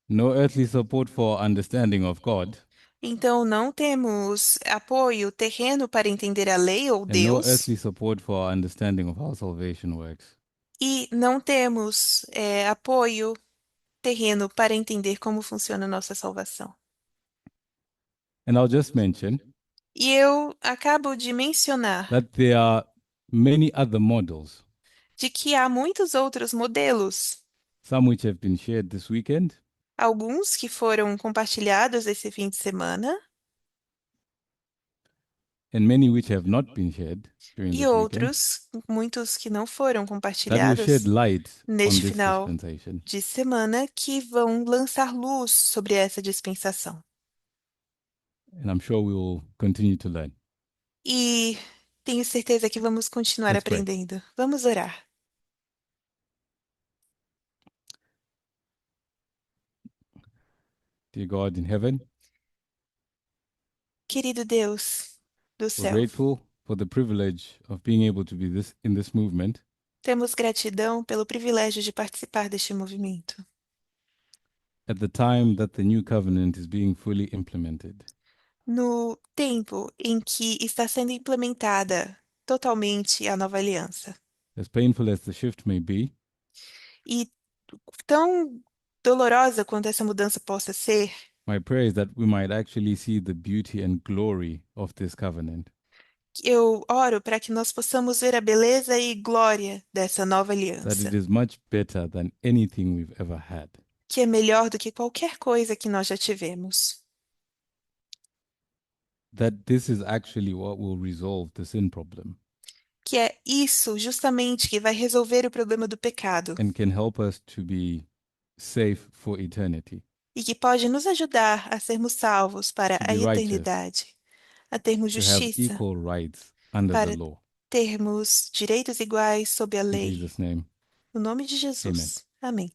no earthly support for our understanding of God, então não temos apoio terreno para entender a lei ou and no Deus, earthly support for our understanding of how salvation works. e não temos apoio terreno para entender como funciona a nossa salvação. And I'll just mention E eu acabo de mencionar that there are many other models, de que há muitos outros modelos, some which have been shared this weekend, alguns que foram compartilhados esse fim de semana and many which have not been shared during e this weekend, outros, muitos que não foram that will shed compartilhados light on neste this final dispensation. de semana que vão lançar luz sobre essa dispensação. And I'm sure we will continue to learn. E tenho certeza que vamos continuar Let's pray. aprendendo. Vamos orar. Dear God in heaven, Querido Deus do we're céu, grateful for the privilege of being able to be this in this movement temos gratidão pelo privilégio de participar deste movimento, at the time that the new covenant is being fully implemented. no tempo em que está sendo implementada totalmente a nova aliança. As painful as the shift may be, E tão dolorosa quanto essa mudança possa ser, my prayer is that we might actually see the beauty and glory of this covenant, eu oro para que nós possamos ver a beleza e glória dessa nova that it aliança, is much better than anything we've ever had, que é melhor do que qualquer coisa que nós já tivemos. that this is actually what will resolve the sin problem Que é isso justamente que vai resolver o problema do pecado and can help us to be safe for eternity, e que pode nos ajudar a sermos salvos para to a be righteous, eternidade, a termos to have justiça, equal rights under the para law. termos direitos iguais sob a In lei. Jesus' name, No nome de amen. Jesus. Amém.